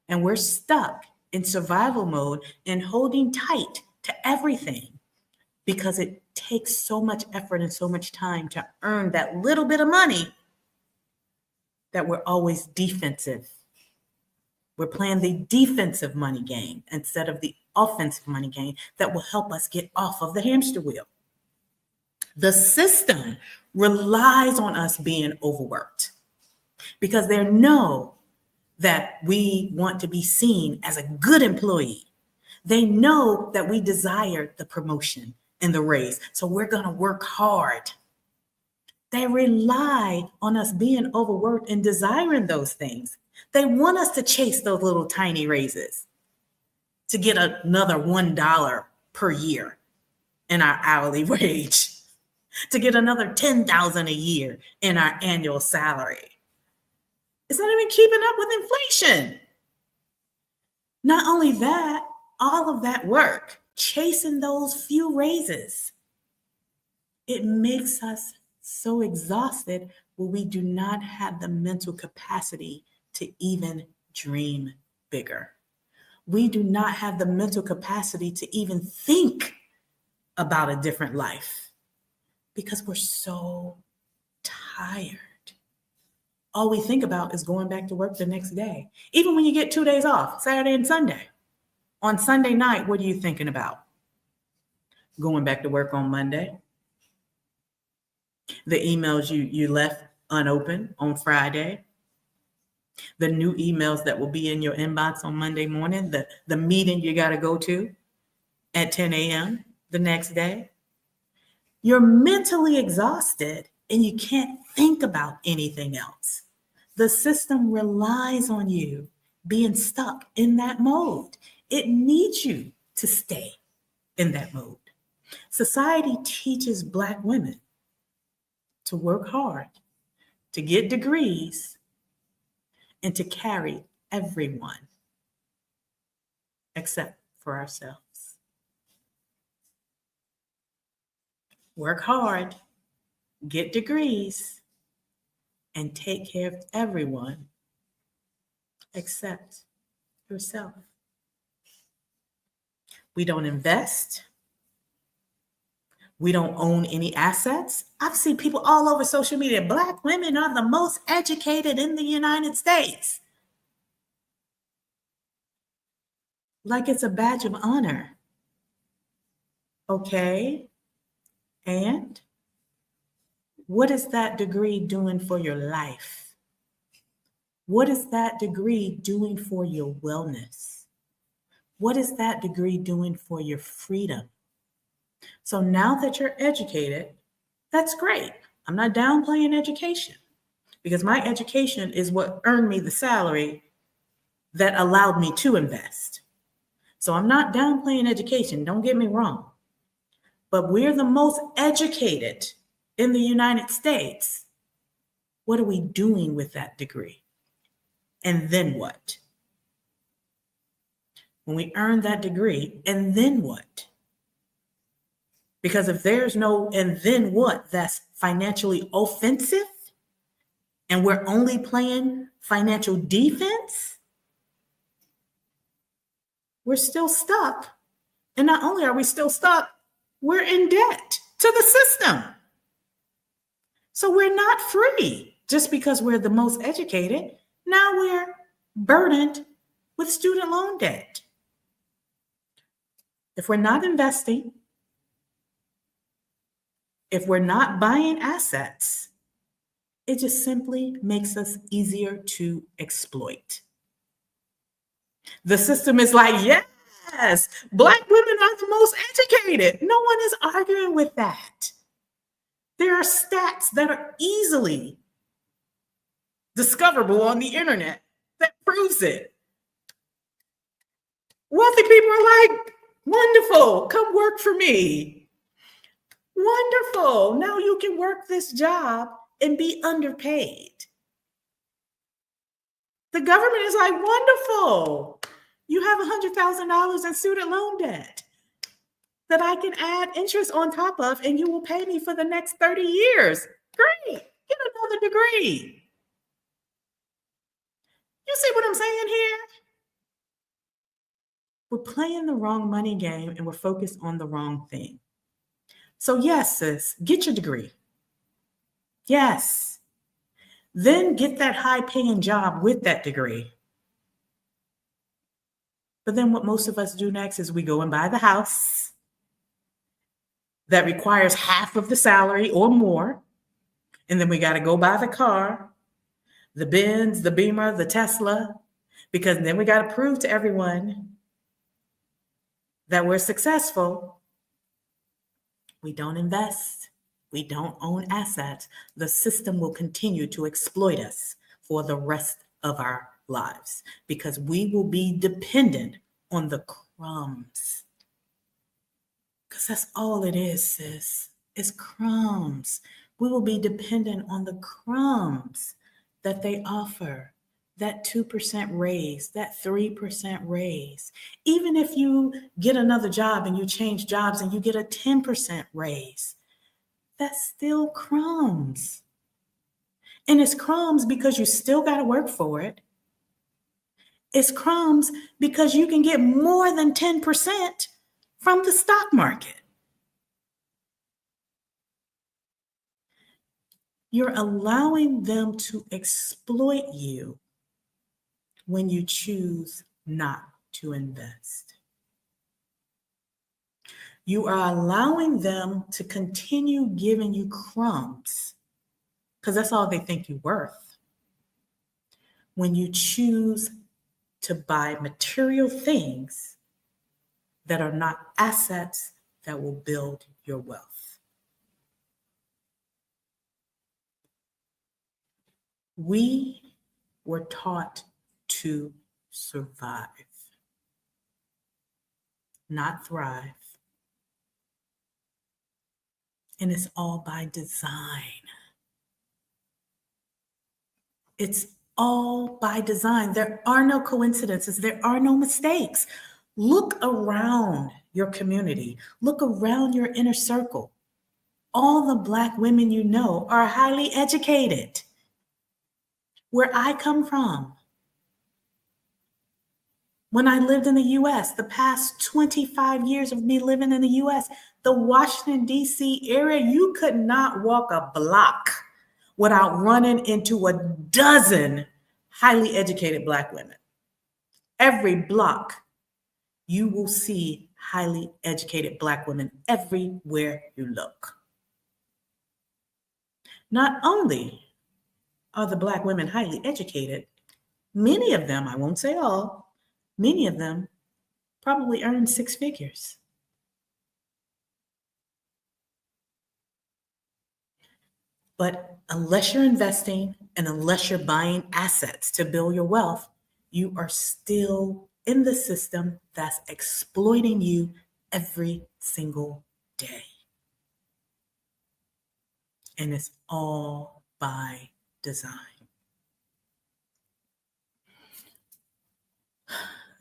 And we're stuck in survival mode and holding tight to everything because it takes so much effort and so much time to earn that little bit of money that we're always defensive. We're playing the defensive money game instead of the offensive money game that will help us get off of the hamster wheel. The system relies on us being overworked because they know that we want to be seen as a good employee. They know that we desire the promotion and the raise, so we're going to work hard. They rely on us being overworked and desiring those things. They want us to chase those little tiny raises to get another $1 per year in our hourly wage, to get another $10,000 a year in our annual salary. It's not even keeping up with inflation. Not only that, all of that work, chasing those few raises, it makes us so exhausted where we do not have the mental capacity to even dream bigger. We do not have the mental capacity to even think about a different life because we're so tired. All we think about is going back to work the next day. Even when you get 2 days off, Saturday and Sunday. On Sunday night, what are you thinking about? Going back to work on Monday. The emails you left unopened on Friday. The new emails that will be in your inbox on Monday morning. The meeting you got to go to at 10 a.m. the next day. You're mentally exhausted and you can't think about anything else. The system relies on you being stuck in that mode. It needs you to stay in that mode. Society teaches Black women to work hard, to get degrees, and to carry everyone except for ourselves. Work hard, get degrees, and take care of everyone except yourself. We don't invest. We don't own any assets. I've seen people all over social media. Black women are the most educated in the United States. Like it's a badge of honor. Okay. And what is that degree doing for your life? What is that degree doing for your wellness? What is that degree doing for your freedom? So now that you're educated, that's great. I'm not downplaying education because my education is what earned me the salary that allowed me to invest. So I'm not downplaying education, don't get me wrong. But we're the most educated in the United States. What are we doing with that degree? And then what? When we earn that degree, and then what? Because if there's no and then what, that's financially offensive, and we're only playing financial defense, we're still stuck. And not only are we still stuck, we're in debt to the system. So we're not free just because we're the most educated. Now we're burdened with student loan debt. If we're not investing, if we're not buying assets, it just simply makes us easier to exploit. The system is like, yes, Black women are the most educated. No one is arguing with that. There are stats that are easily discoverable on the internet that proves it. Wealthy people are like, wonderful, come work for me. Wonderful, now you can work this job and be underpaid. The government is like, wonderful, you have $100,000 in student loan debt that I can add interest on top of, and you will pay me for the next 30 years. Great, get another degree. You see what I'm saying here? We're playing the wrong money game and we're focused on the wrong thing. So yes, sis, get your degree. Yes. Then get that high-paying job with that degree. But then what most of us do next is we go and buy the house that requires half of the salary or more. And then we got to go buy the car, the Benz, the Beamer, the Tesla, because then we got to prove to everyone that we're successful. We don't invest. We don't own assets. The system will continue to exploit us for the rest of our lives because we will be dependent on the crumbs. Because that's all it is, sis. It's crumbs. We will be dependent on the crumbs that they offer. That 2% raise, that 3% raise. Even if you get another job and you change jobs and you get a 10% raise, that's still crumbs. And it's crumbs because you still got to work for it. It's crumbs because you can get more than 10% from the stock market. You're allowing them to exploit you when you choose not to invest. You are allowing them to continue giving you crumbs because that's all they think you're worth when you choose to buy material things that are not assets that will build your wealth. We were taught to survive, not thrive. And it's all by design. It's all by design. There are no coincidences. There are no mistakes. Look around your community. Look around your inner circle. All the Black women you know are highly educated. Where I come from, when I lived in the US, the past 25 years of me living in the US, the Washington, D.C. area, you could not walk a block without running into a dozen highly educated Black women. Every block, you will see highly educated Black women everywhere you look. Not only are the Black women highly educated, many of them, I won't say all, many of them probably earn six figures. But unless you're investing and unless you're buying assets to build your wealth, you are still in the system that's exploiting you every single day. And it's all by design.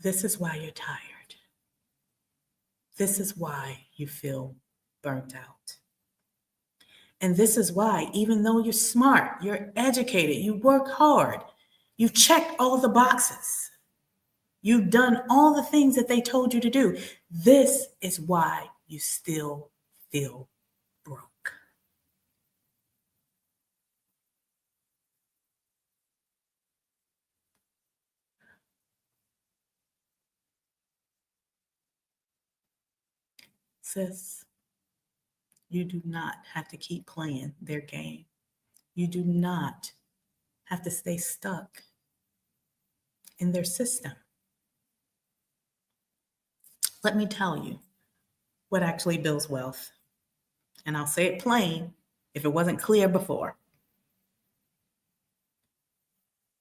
This is why you're tired. This is why you feel burnt out. And this is why, even though you're smart, you're educated, you work hard, you've checked all the boxes, you've done all the things that they told you to do, this is why you still feel broke. Sis, you do not have to keep playing their game. You do not have to stay stuck in their system. Let me tell you what actually builds wealth. And I'll say it plain if it wasn't clear before.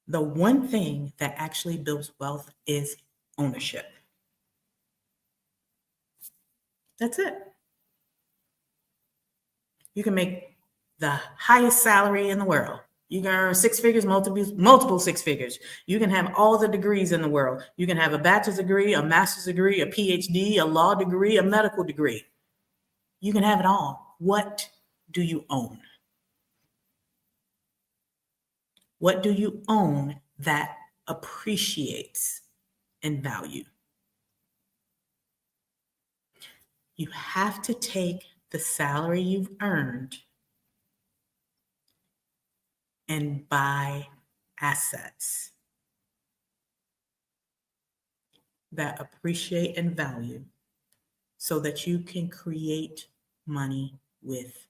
The one thing that actually builds wealth is ownership. That's it. You can make the highest salary in the world. You can earn six figures, multiple six figures. You can have all the degrees in the world. You can have a bachelor's degree, a master's degree, a PhD, a law degree, a medical degree. You can have it all. What do you own? What do you own that appreciates in value? You have to take the salary you've earned and buy assets that appreciate in value so that you can create money with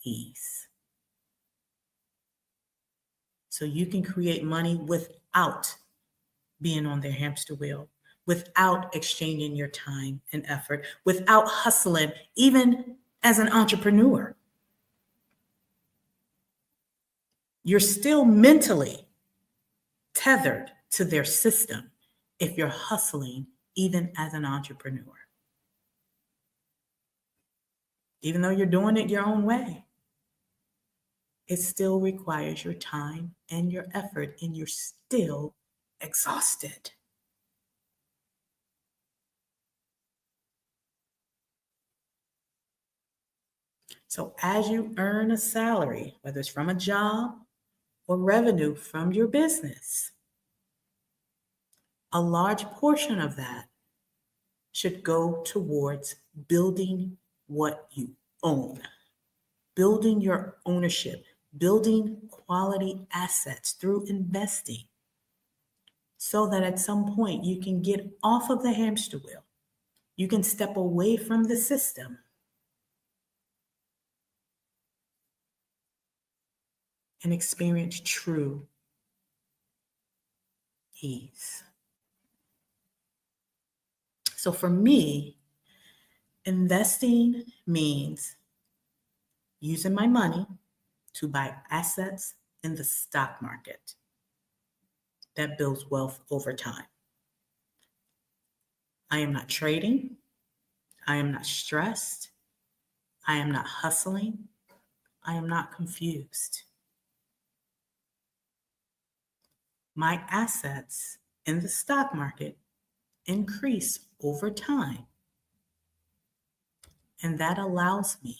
ease. So you can create money without being on their hamster wheel, without exchanging your time and effort, without hustling, even as an entrepreneur. You're still mentally tethered to their system if you're hustling, even as an entrepreneur. Even though you're doing it your own way, it still requires your time and your effort, and you're still exhausted. So as you earn a salary, whether it's from a job or revenue from your business, a large portion of that should go towards building what you own, building your ownership, building quality assets through investing, so that at some point you can get off of the hamster wheel. You can step away from the system and experience true ease. So for me, investing means using my money to buy assets in the stock market that builds wealth over time. I am not trading. I am not stressed. I am not hustling. I am not confused. My assets in the stock market increase over time. And that allows me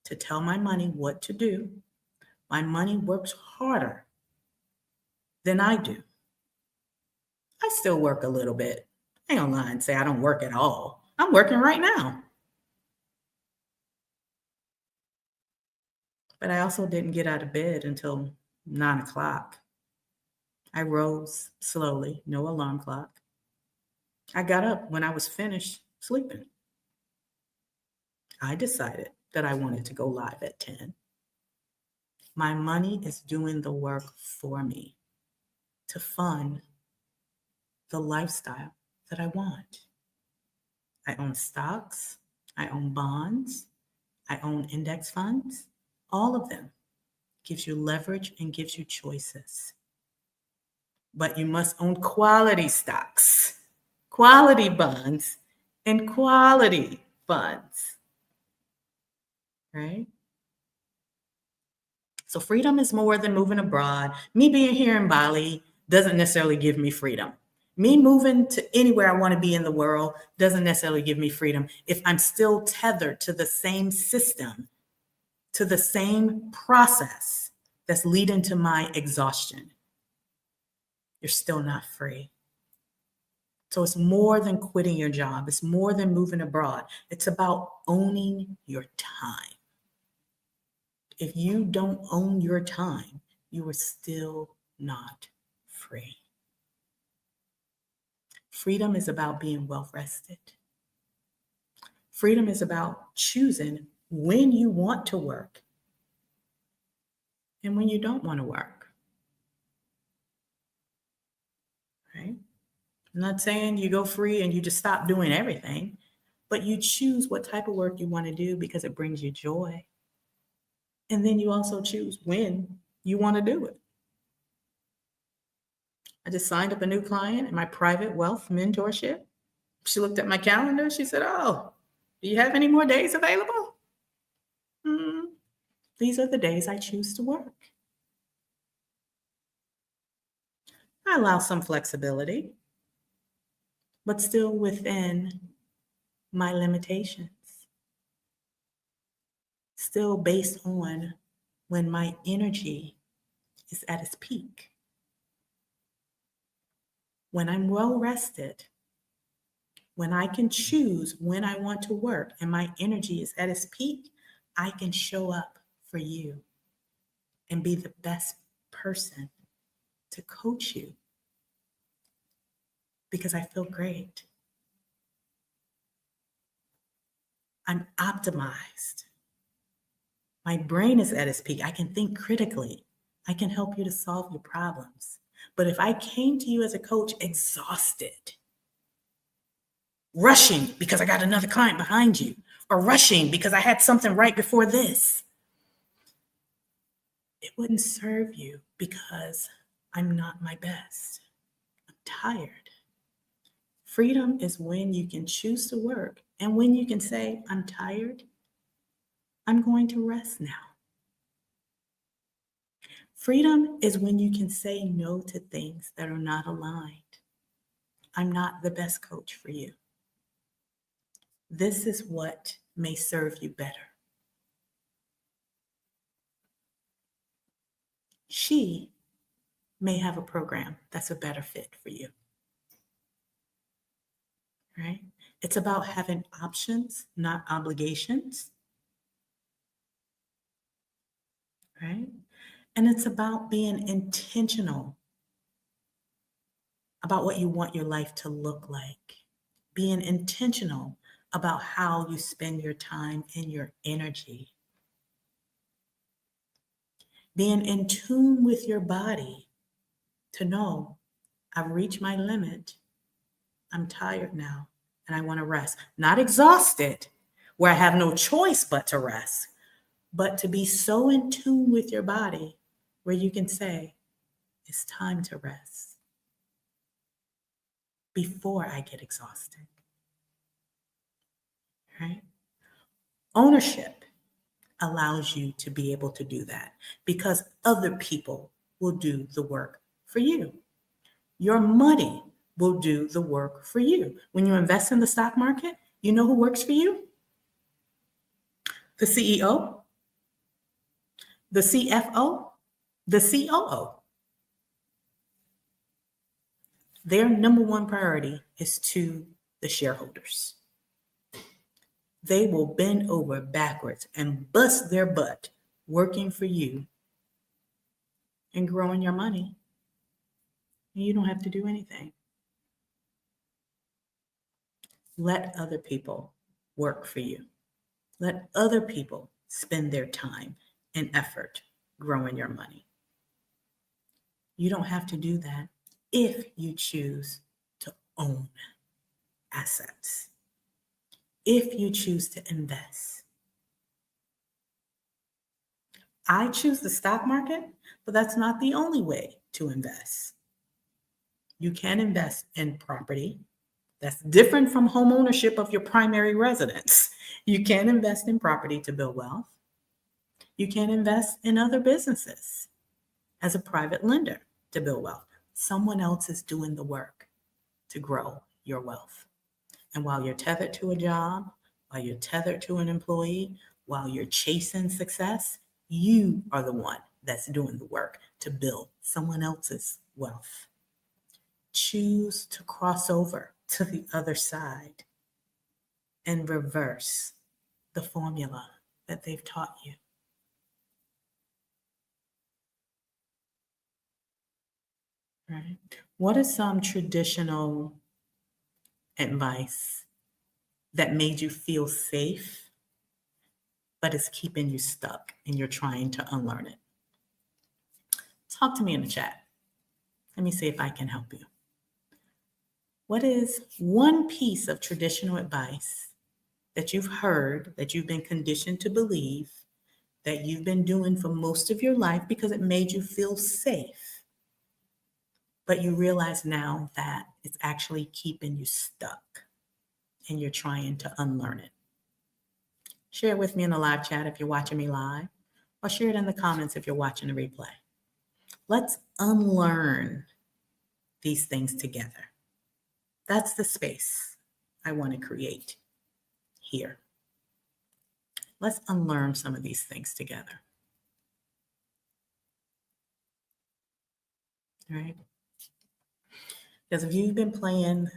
to tell my money what to do. My money works harder than I do. I still work a little bit. I ain't gonna lie and say I don't work at all. I'm working right now. But I also didn't get out of bed until 9 o'clock. I rose slowly, no alarm clock. I got up when I was finished sleeping. I decided that I wanted to go live at 10. My money is doing the work for me to fund the lifestyle that I want. I own stocks, I own bonds, I own index funds. All of them gives you leverage and gives you choices. But you must own quality stocks, quality bonds, and quality funds, right? So freedom is more than moving abroad. Me being here in Bali doesn't necessarily give me freedom. Me moving to anywhere I want to be in the world doesn't necessarily give me freedom if I'm still tethered to the same system, to the same process that's leading to my exhaustion. You're still not free. So it's more than quitting your job. It's more than moving abroad. It's about owning your time. If you don't own your time, you are still not free. Freedom is about being well rested. Freedom is about choosing when you want to work and when you don't want to work, right? I'm not saying you go free and you just stop doing everything, but you choose what type of work you want to do because it brings you joy. And then you also choose when you want to do it. I just signed up a new client in my private wealth mentorship. She looked at my calendar. She said, "Oh, do you have any more days available?" "Hmm, these are the days I choose to work." I allow some flexibility, but still within my limitations, still based on when my energy is at its peak. When I'm well rested, when I can choose when I want to work and my energy is at its peak, I can show up for you and be the best person to coach you because I feel great. I'm optimized. My brain is at its peak. I can think critically. I can help you to solve your problems. But if I came to you as a coach exhausted, rushing because I got another client behind you, or rushing because I had something right before this, it wouldn't serve you because I'm not my best. I'm tired. Freedom is when you can choose to work and when you can say, "I'm tired. I'm going to rest now." Freedom is when you can say no to things that are not aligned. I'm not the best coach for you. This is what may serve you better. She may have a program that's a better fit for you, right? It's about having options, not obligations, right? And it's about being intentional about what you want your life to look like, being intentional about how you spend your time and your energy, being in tune with your body to know I've reached my limit. I'm tired now and I want to rest. Not exhausted, where I have no choice but to rest, but to be so in tune with your body where you can say, it's time to rest before I get exhausted, right? Ownership allows you to be able to do that because other people will do the work for you. Your money will do the work for you. When you invest in the stock market, you know who works for you? The CEO, the CFO, the COO. Their number one priority is to the shareholders. They will bend over backwards and bust their butt working for you and growing your money. And you don't have to do anything. Let other people work for you. Let other people spend their time and effort growing your money. You don't have to do that if you choose to own assets, if you choose to invest. I choose the stock market, but that's not the only way to invest. You can invest in property. That's different from home ownership of your primary residence. You can invest in property to build wealth. You can invest in other businesses as a private lender to build wealth. Someone else is doing the work to grow your wealth. And while you're tethered to a job, while you're tethered to an employee, while you're chasing success, you are the one that's doing the work to build someone else's wealth. Choose to cross over to the other side and reverse the formula that they've taught you. Right? What is some traditional advice that made you feel safe, but it's keeping you stuck and you're trying to unlearn it? Talk to me in the chat. Let me see if I can help you. What is one piece of traditional advice that you've heard, that you've been conditioned to believe, that you've been doing for most of your life because it made you feel safe, but you realize now that it's actually keeping you stuck and you're trying to unlearn it? Share it with me in the live chat if you're watching me live, or share it in the comments if you're watching the replay. Let's unlearn these things together. That's the space I want to create here. Let's unlearn some of these things together. All right? Because if you've been playing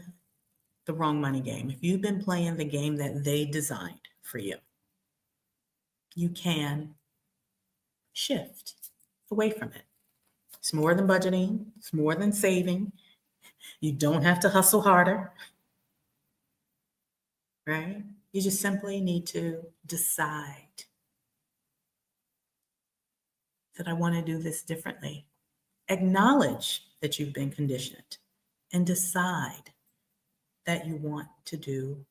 the wrong money game, if you've been playing the game that they designed for you, you can shift away from it. It's more than budgeting. It's more than saving. You don't have to hustle harder, right? You just simply need to decide that I want to do this differently. Acknowledge that you've been conditioned and decide that you want to do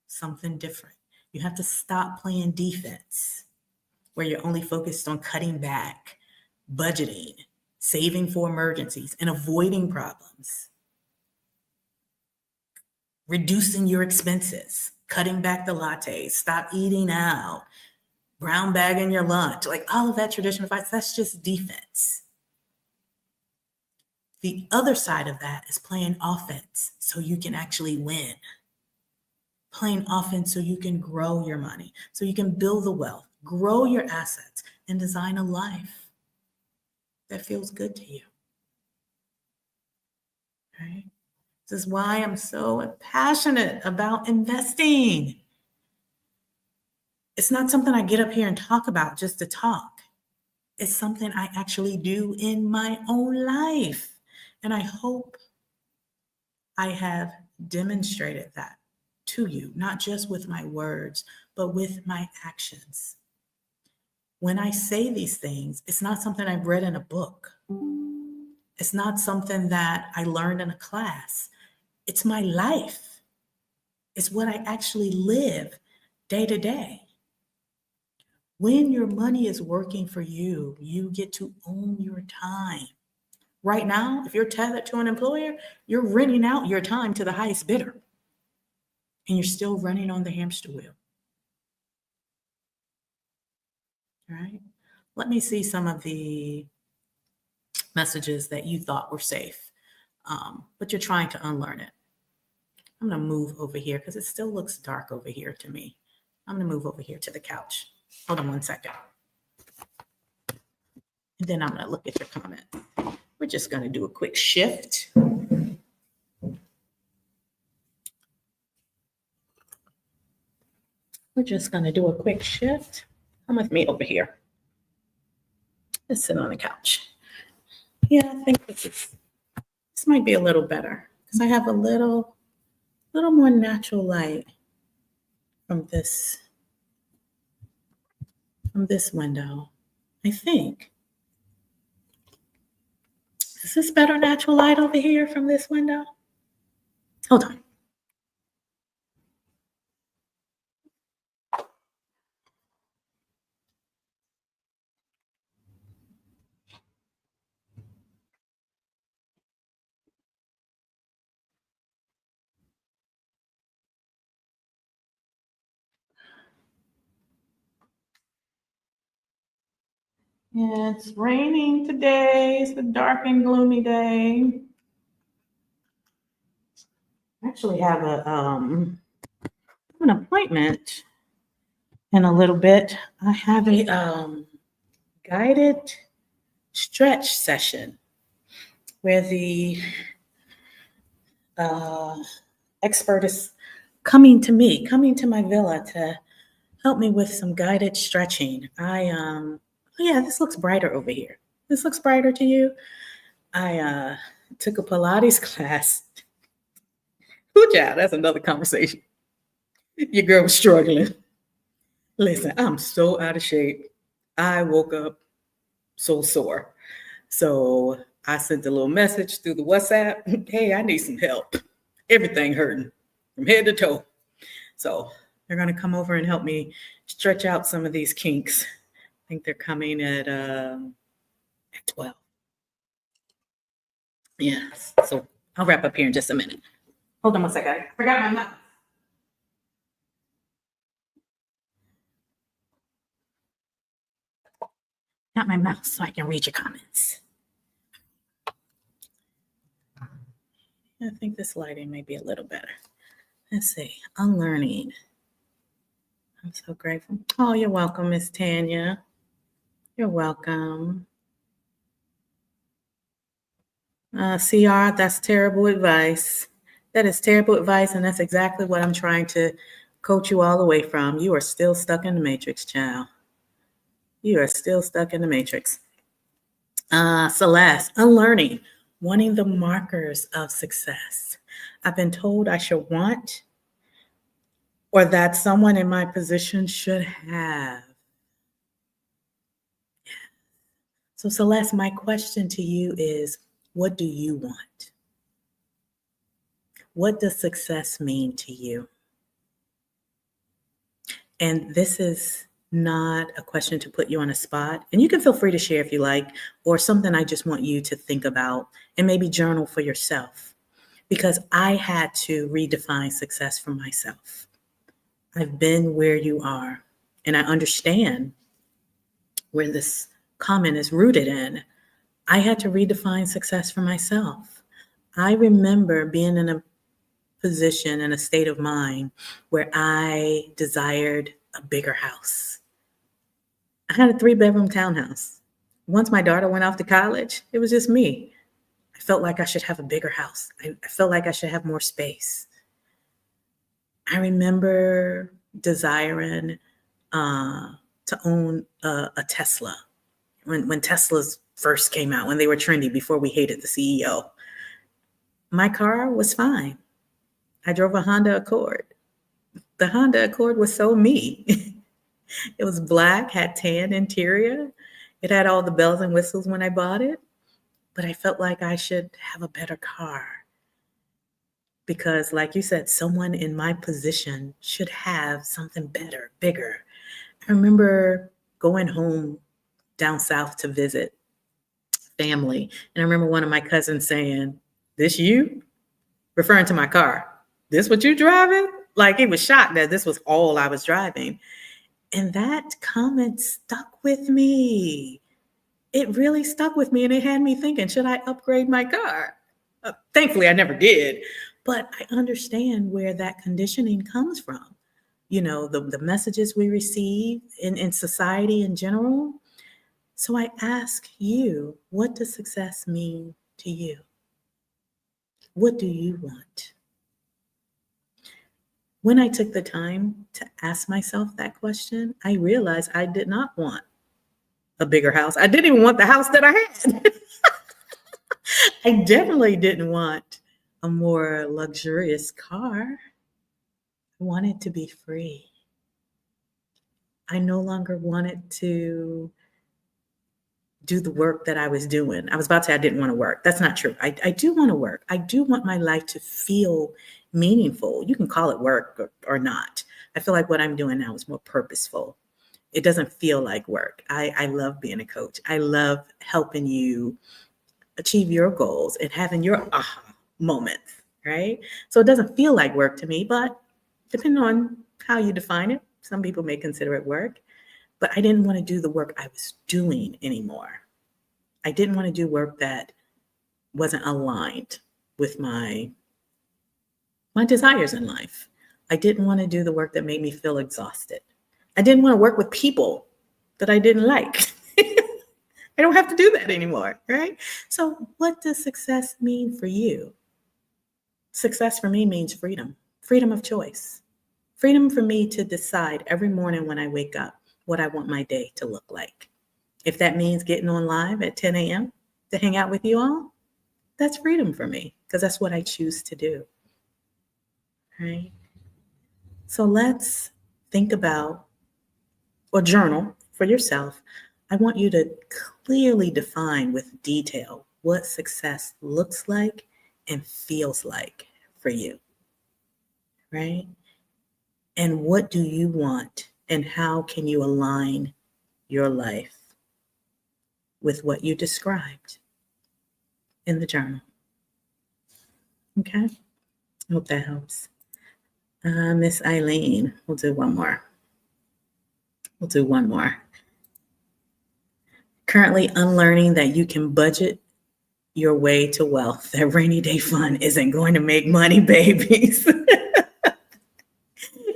something different. You have to stop playing defense where you're only focused on cutting back, budgeting, saving for emergencies, and avoiding problems. Reducing your expenses, cutting back the lattes, stop eating out, brown bagging your lunch, like all of that traditional advice, that's just defense. The other side of that is playing offense so you can actually win. Playing offense so you can grow your money, so you can build the wealth, grow your assets, and design a life that feels good to you. Right? This is why I'm so passionate about investing. It's not something I get up here and talk about just to talk. It's something I actually do in my own life. And I hope I have demonstrated that to you, not just with my words, but with my actions. When I say these things, it's not something I've read in a book. It's not something that I learned in a class. It's my life. It's what I actually live day to day. When your money is working for you, you get to own your time. Right now, if you're tethered to an employer, you're renting out your time to the highest bidder. And you're still running on the hamster wheel. All right. Let me see some of the messages that you thought were safe, but you're trying to unlearn it. I'm going to move over here because it still looks dark over here to me. I'm going to move over here to the couch. Hold on one second. And then I'm going to look at your comment. We're just going to do a quick shift. We're just going to do a quick shift. Come with me over here. Let's sit on the couch. Yeah, I think this might be a little better because I have a little more natural light from this window, I think. Is this better natural light over here from this window? Hold on. Yeah, it's raining today. It's a dark and gloomy day. I actually have an appointment in a little bit. I have a guided stretch session where the expert is coming to my villa to help me with some guided stretching. This looks brighter over here. This looks brighter to you? I took a Pilates class. Ooh, yeah, that's another conversation. Your girl was struggling. Listen, I'm so out of shape. I woke up so sore. So I sent a little message through the WhatsApp. Hey, I need some help. Everything hurting from head to toe. So they're going to come over and help me stretch out some of these kinks. I think they're coming at 12. Yeah. So I'll wrap up here in just a minute. Hold on one second. I forgot my mouse. Not my mouse, so I can read your comments. I think this lighting may be a little better. Let's see. Unlearning. I'm so grateful. Oh, you're welcome, Miss Tanya. You're welcome. CR, that's terrible advice. That is terrible advice, and that's exactly what I'm trying to coach you all away from. You are still stuck in the matrix, child. You are still stuck in the matrix. Celeste, unlearning, wanting the markers of success. I've been told I should want, or that someone in my position should have. So, Celeste, my question to you is, what do you want? What does success mean to you? And this is not a question to put you on a spot. And you can feel free to share if you like, or something I just want you to think about and maybe journal for yourself. Because I had to redefine success for myself. I've been where you are, and I understand where this comment is rooted in. I had to redefine success for myself. I remember being in a position and a state of mind where I desired a bigger house. I had a 3-bedroom townhouse. Once my daughter went off to college, it was just me. I felt like I should have a bigger house. I felt like I should have more space. I remember desiring to own a Tesla when Teslas first came out, when they were trendy before we hated the CEO. My car was fine. I drove a Honda Accord. The Honda Accord was so me. It was black, had tan interior. It had all the bells and whistles when I bought it. But I felt like I should have a better car. Because, like you said, someone in my position should have something better, bigger. I remember going home down south to visit family. And I remember one of my cousins saying, "This you?" Referring to my car. "This what you driving?" Like, he was shocked that this was all I was driving. And that comment stuck with me. It really stuck with me, and it had me thinking, should I upgrade my car? Thankfully, I never did. But I understand where that conditioning comes from. You know, the messages we receive in society in general. So I ask you, what does success mean to you? What do you want? When I took the time to ask myself that question, I realized I did not want a bigger house. I didn't even want the house that I had. I definitely didn't want a more luxurious car. I wanted to be free. I no longer wanted to do the work that I was doing. I was about to say I didn't want to work. That's not true. I do want to work. I do want my life to feel meaningful. You can call it work or not. I feel like what I'm doing now is more purposeful. It doesn't feel like work. I love being a coach. I love helping you achieve your goals and having your aha moments, right? So it doesn't feel like work to me, but depending on how you define it, some people may consider it work. But I didn't want to do the work I was doing anymore. I didn't want to do work that wasn't aligned with my desires in life. I didn't want to do the work that made me feel exhausted. I didn't want to work with people that I didn't like. I don't have to do that anymore, right? So what does success mean for you? Success for me means freedom, freedom of choice, freedom for me to decide every morning when I wake up what I want my day to look like. If that means getting on live at 10 a.m. to hang out with you all, that's freedom for me because that's what I choose to do, right? So let's think about or journal for yourself. I want you to clearly define with detail what success looks like and feels like for you, right? And what do you want and how can you align your life with what you described in the journal? Okay, I hope that helps. Miss Eileen, we'll do one more. Currently unlearning that you can budget your way to wealth. That rainy day fund isn't going to make money, babies.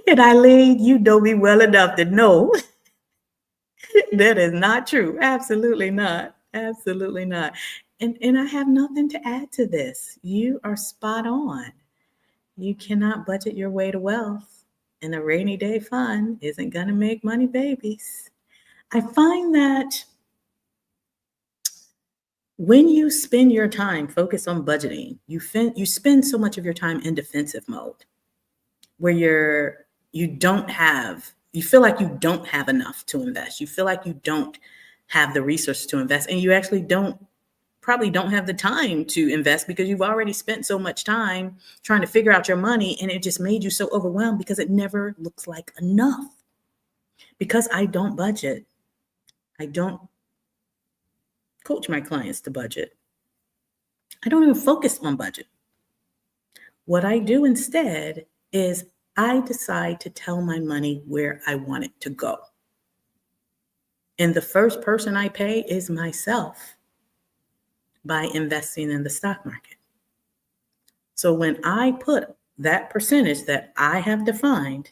And Eileen, you know me well enough to know that is not true. Absolutely not. Absolutely not. And I have nothing to add to this. You are spot on. You cannot budget your way to wealth, and a rainy day fund isn't going to make money, babies. I find that when you spend your time focused on budgeting, you spend so much of your time in defensive mode where you feel like you don't have enough to invest. You feel like you don't have the resources to invest, and you actually probably don't have the time to invest because you've already spent so much time trying to figure out your money, and it just made you so overwhelmed because it never looks like enough. Because I don't budget, I don't coach my clients to budget. I don't even focus on budget. What I do instead is I decide to tell my money where I want it to go. And the first person I pay is myself by investing in the stock market. So when I put that percentage that I have defined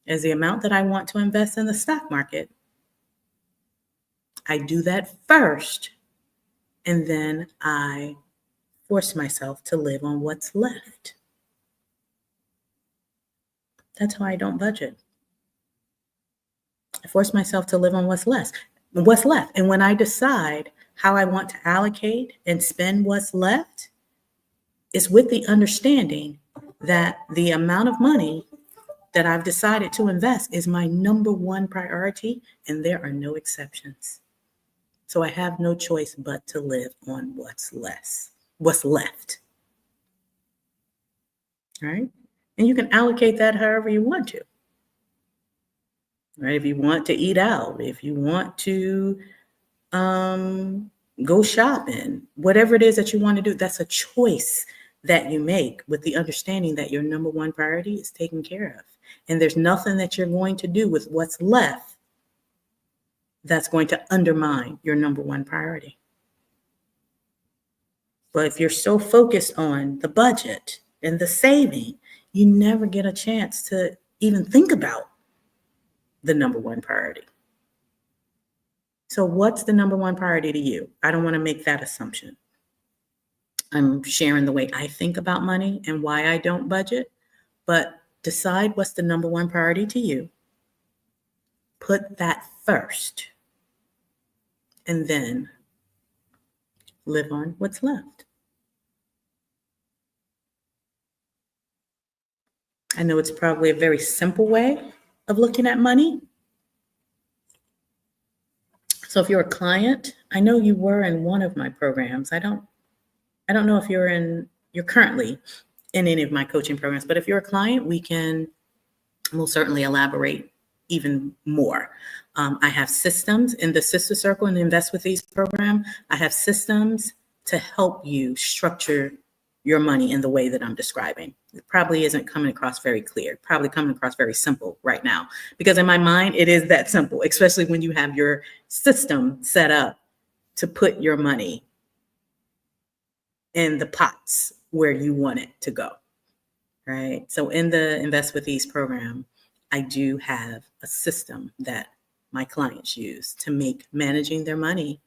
as the amount that I want to invest in the stock market, I do that first, and then I force myself to live on what's left. That's why I don't budget. I force myself to live on what's left. And when I decide how I want to allocate and spend what's left, it's with the understanding that the amount of money that I've decided to invest is my number one priority, and there are no exceptions. So I have no choice but to live on what's left. All right? And you can allocate that however you want to. Right? If you want to eat out, if you want to go shopping, whatever it is that you want to do, that's a choice that you make with the understanding that your number one priority is taken care of. And there's nothing that you're going to do with what's left that's going to undermine your number one priority. But if you're so focused on the budget and the saving, you never get a chance to even think about the number one priority. So what's the number one priority to you? I don't want to make that assumption. I'm sharing the way I think about money and why I don't budget, but decide what's the number one priority to you. Put that first, and then live on what's left. I know it's probably a very simple way of looking at money. So if you're a client, I know you were in one of my programs. I don't know if you're currently in any of my coaching programs, but if you're a client, we'll certainly elaborate even more. I have systems in the Sister Circle and the Invest with Ease program. I have systems to help you structure your money in the way that I'm describing. It probably isn't coming across very clear, probably coming across very simple right now, because in my mind, it is that simple, especially when you have your system set up to put your money in the pots where you want it to go, right? So in the Invest with Ease program, I do have a system that my clients use to make managing their money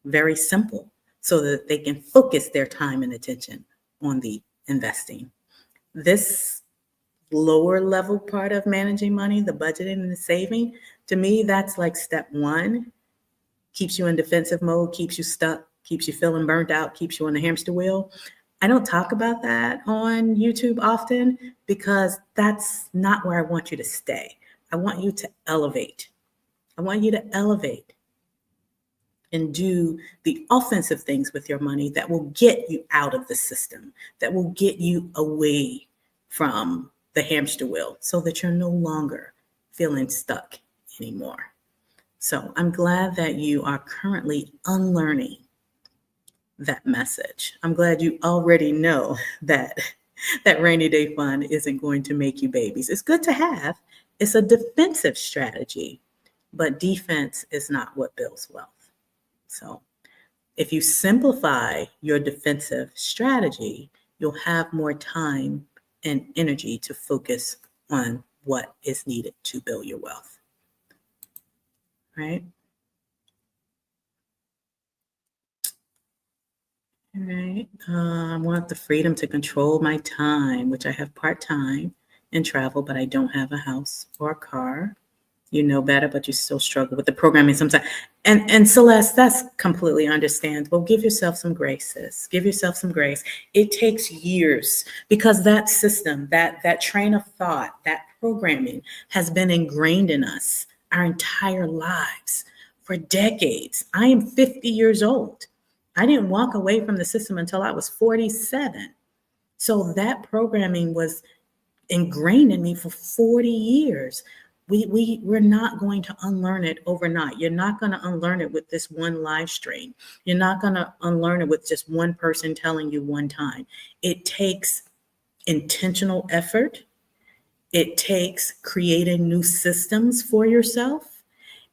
very simple so that they can focus their time and attention on the investing. This lower level part of managing money, the budgeting and the saving, to me, that's like step one. Keeps you in defensive mode, keeps you stuck, keeps you feeling burnt out, keeps you on the hamster wheel. I don't talk about that on YouTube often because that's not where I want you to stay. I want you to elevate. I want you to elevate and do the offensive things with your money that will get you out of the system, that will get you away from the hamster wheel so that you're no longer feeling stuck anymore. So I'm glad that you are currently unlearning that message. I'm glad you already know that that rainy day fund isn't going to make you babies. It's good to have. It's a defensive strategy, but defense is not what builds wealth. So if you simplify your defensive strategy, you'll have more time and energy to focus on what is needed to build your wealth. Right? All right. I want the freedom to control my time, which I have part-time and travel, but I don't have a house or a car. You know better, but you still struggle with the programming sometimes. And Celeste, that's completely understandable. Give yourself some graces. Give yourself some grace. It takes years because that system, that train of thought, that programming has been ingrained in us our entire lives for decades. I am 50 years old. I didn't walk away from the system until I was 47. So that programming was ingrained in me for 40 years. We're not going to unlearn it overnight. You're not going to unlearn it with this one live stream. You're not going to unlearn it with just one person telling you one time. It takes intentional effort. It takes creating new systems for yourself.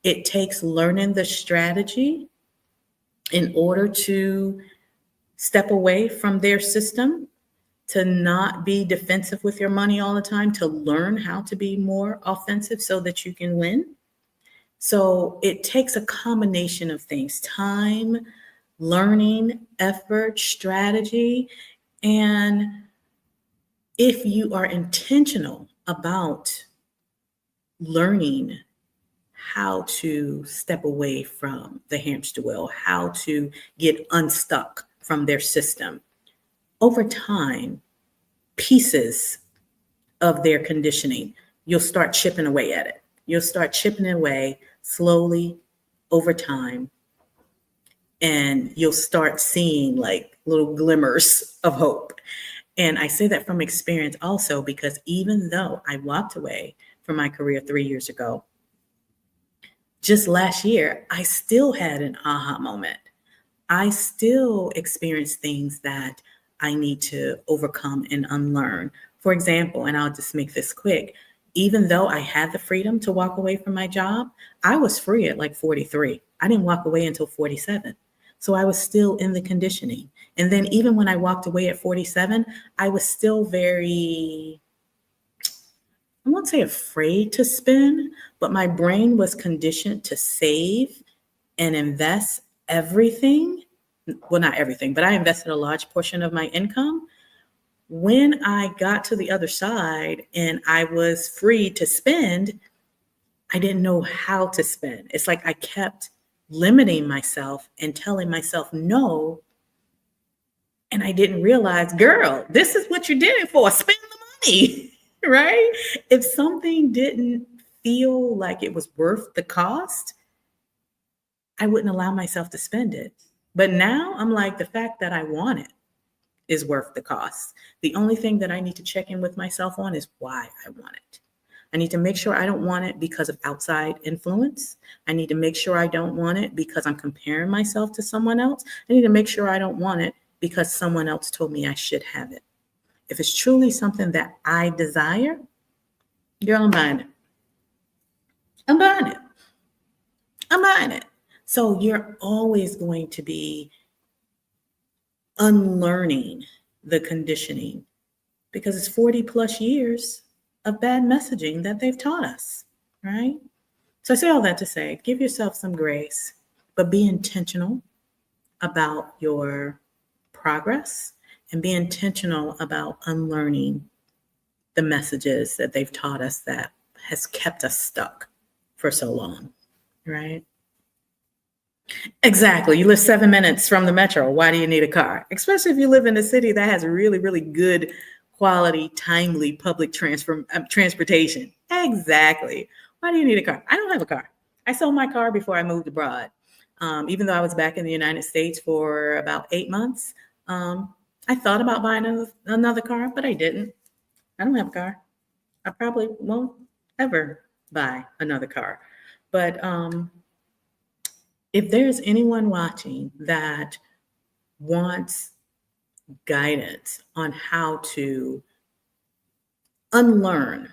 It takes learning the strategy in order to step away from their system, to not be defensive with your money all the time, to learn how to be more offensive so that you can win. So it takes a combination of things: time, learning, effort, strategy. And if you are intentional about learning how to step away from the hamster wheel, how to get unstuck from their system, over time, pieces of their conditioning, you'll start chipping away at it. You'll start chipping away slowly over time, and you'll start seeing like little glimmers of hope. And I say that from experience also, because even though I walked away from my career 3 years ago, just last year, I still had an aha moment. I still experience things that I need to overcome and unlearn. For example, and I'll just make this quick, even though I had the freedom to walk away from my job, I was free at like 43. I didn't walk away until 47. So I was still in the conditioning. And then even when I walked away at 47, I was still very, I won't say afraid to spend, but my brain was conditioned to save and invest everything. Well, not everything, but I invested a large portion of my income. When I got to the other side and I was free to spend, I didn't know how to spend. It's like I kept limiting myself and telling myself no. And I didn't realize, girl, this is what you did it for. Spend the money, right? If something didn't feel like it was worth the cost, I wouldn't allow myself to spend it. But now I'm like, the fact that I want it is worth the cost. The only thing that I need to check in with myself on is why I want it. I need to make sure I don't want it because of outside influence. I need to make sure I don't want it because I'm comparing myself to someone else. I need to make sure I don't want it because someone else told me I should have it. If it's truly something that I desire, girl, I'm buying it. I'm buying it. I'm buying it. So you're always going to be unlearning the conditioning because it's 40 plus years of bad messaging that they've taught us, right? So I say all that to say, give yourself some grace, but be intentional about your progress and be intentional about unlearning the messages that they've taught us that has kept us stuck for so long, right? Exactly. You live 7 minutes from the metro. Why do you need a car? Especially if you live in a city that has really, really good quality, timely public transportation. Exactly. Why do you need a car? I don't have a car. I sold my car before I moved abroad. Even though I was back in the United States for about 8 months, I thought about buying another car, but I didn't. I don't have a car. I probably won't ever buy another car. But if there's anyone watching that wants guidance on how to unlearn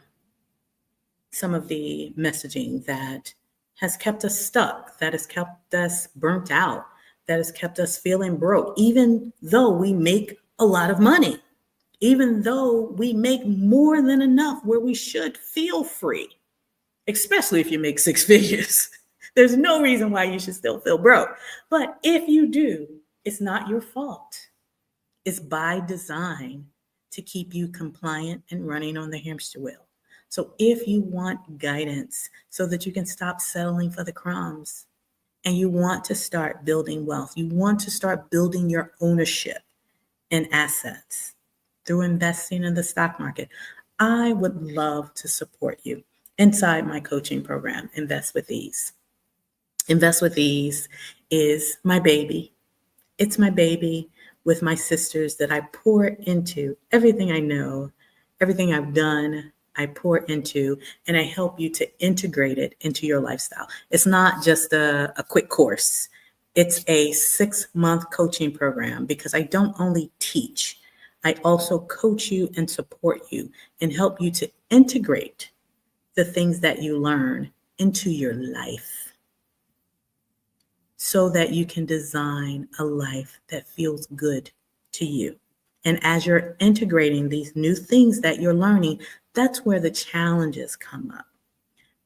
some of the messaging that has kept us stuck, that has kept us burnt out, that has kept us feeling broke, even though we make a lot of money, even though we make more than enough where we should feel free, especially if you make six figures. There's no reason why you should still feel broke. But if you do, it's not your fault. It's by design to keep you compliant and running on the hamster wheel. So if you want guidance so that you can stop settling for the crumbs and you want to start building wealth, you want to start building your ownership in assets through investing in the stock market, I would love to support you inside my coaching program, Invest with Ease. Invest with Ease is my baby. It's my baby with my sisters that I pour into everything I know, everything I've done, I pour into, and I help you to integrate it into your lifestyle. It's not just a quick course. It's a 6-month coaching program because I don't only teach, I also coach you and support you and help you to integrate the things that you learn into your life so that you can design a life that feels good to you. And as you're integrating these new things that you're learning, that's where the challenges come up.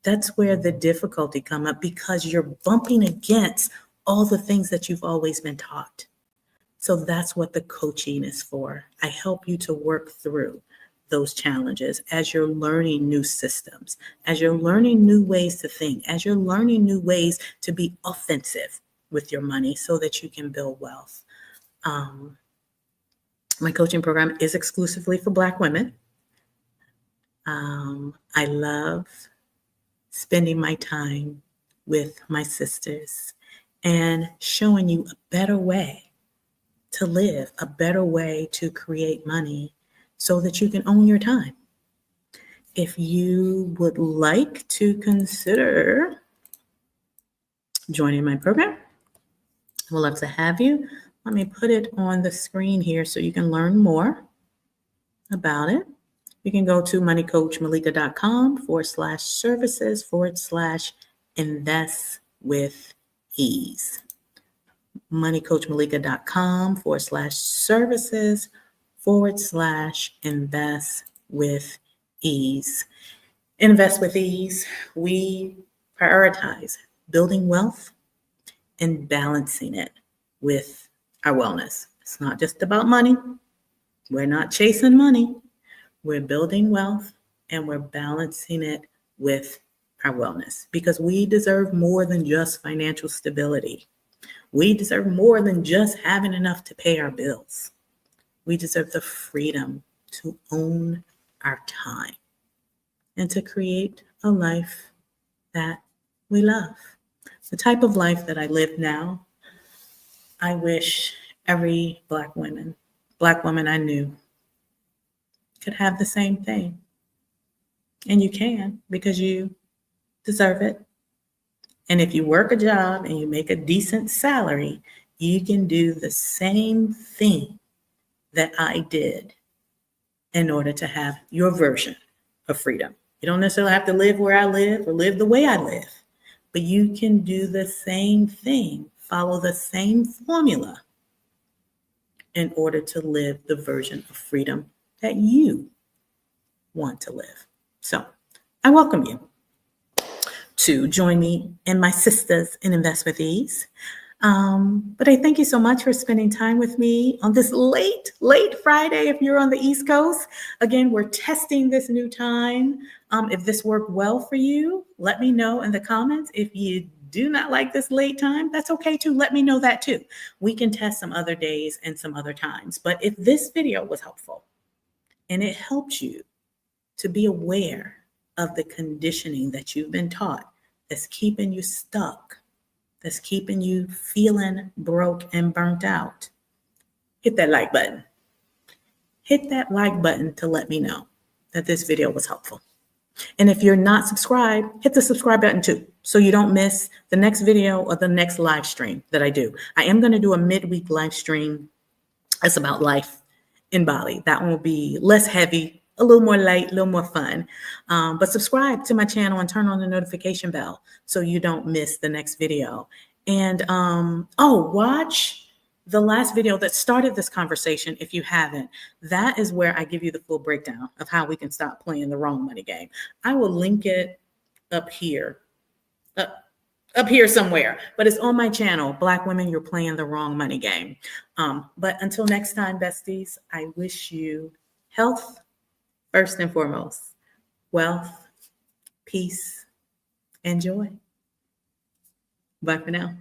That's where the difficulty come up because you're bumping against all the things that you've always been taught. So that's what the coaching is for. I help you to work through those challenges as you're learning new systems, as you're learning new ways to think, as you're learning new ways to be offensive with your money so that you can build wealth. My coaching program is exclusively for Black women. I love spending my time with my sisters and showing you a better way to live, a better way to create money so that you can own your time. If you would like to consider joining my program, I would love to have you. Let me put it on the screen here so you can learn more about it. You can go to moneycoachmalika.com/services/invest with ease. moneycoachmalika.com/services/invest with ease. Invest with ease. We prioritize building wealth and balancing it with our wellness. It's not just about money. We're not chasing money. We're building wealth and we're balancing it with our wellness because we deserve more than just financial stability. We deserve more than just having enough to pay our bills. We deserve the freedom to own our time and to create a life that we love. The type of life that I live now, I wish every Black woman I knew could have the same thing. And you can because you deserve it. And if you work a job and you make a decent salary, you can do the same thing that I did in order to have your version of freedom. You don't necessarily have to live where I live or live the way I live, but you can do the same thing, follow the same formula in order to live the version of freedom that you want to live. So I welcome you to join me and my sisters in Invest with Ease. But I thank you so much for spending time with me on this late Friday if you're on the East Coast. Again, we're testing this new time. If this worked well for you, let me know in the comments. If you do not like this late time, that's okay too. Let me know that too. We can test some other days and some other times. But if this video was helpful and it helped you to be aware of the conditioning that you've been taught that's keeping you stuck, that's keeping you feeling broke and burnt out, hit that like button. Hit that like button to let me know that this video was helpful. And if you're not subscribed, hit the subscribe button too, so you don't miss the next video or the next live stream that I do. I am going to do a midweek live stream. It's about life in Bali. That one will be less heavy, a little more light, a little more fun. But subscribe to my channel and turn on the notification bell so you don't miss the next video. And watch the last video that started this conversation if you haven't. That is where I give you the full breakdown of how we can stop playing the wrong money game. I will link it up here somewhere, but it's on my channel, Black Women, You're Playing the Wrong Money Game. But until next time, besties, I wish you health first and foremost, wealth, peace, and joy. Bye for now.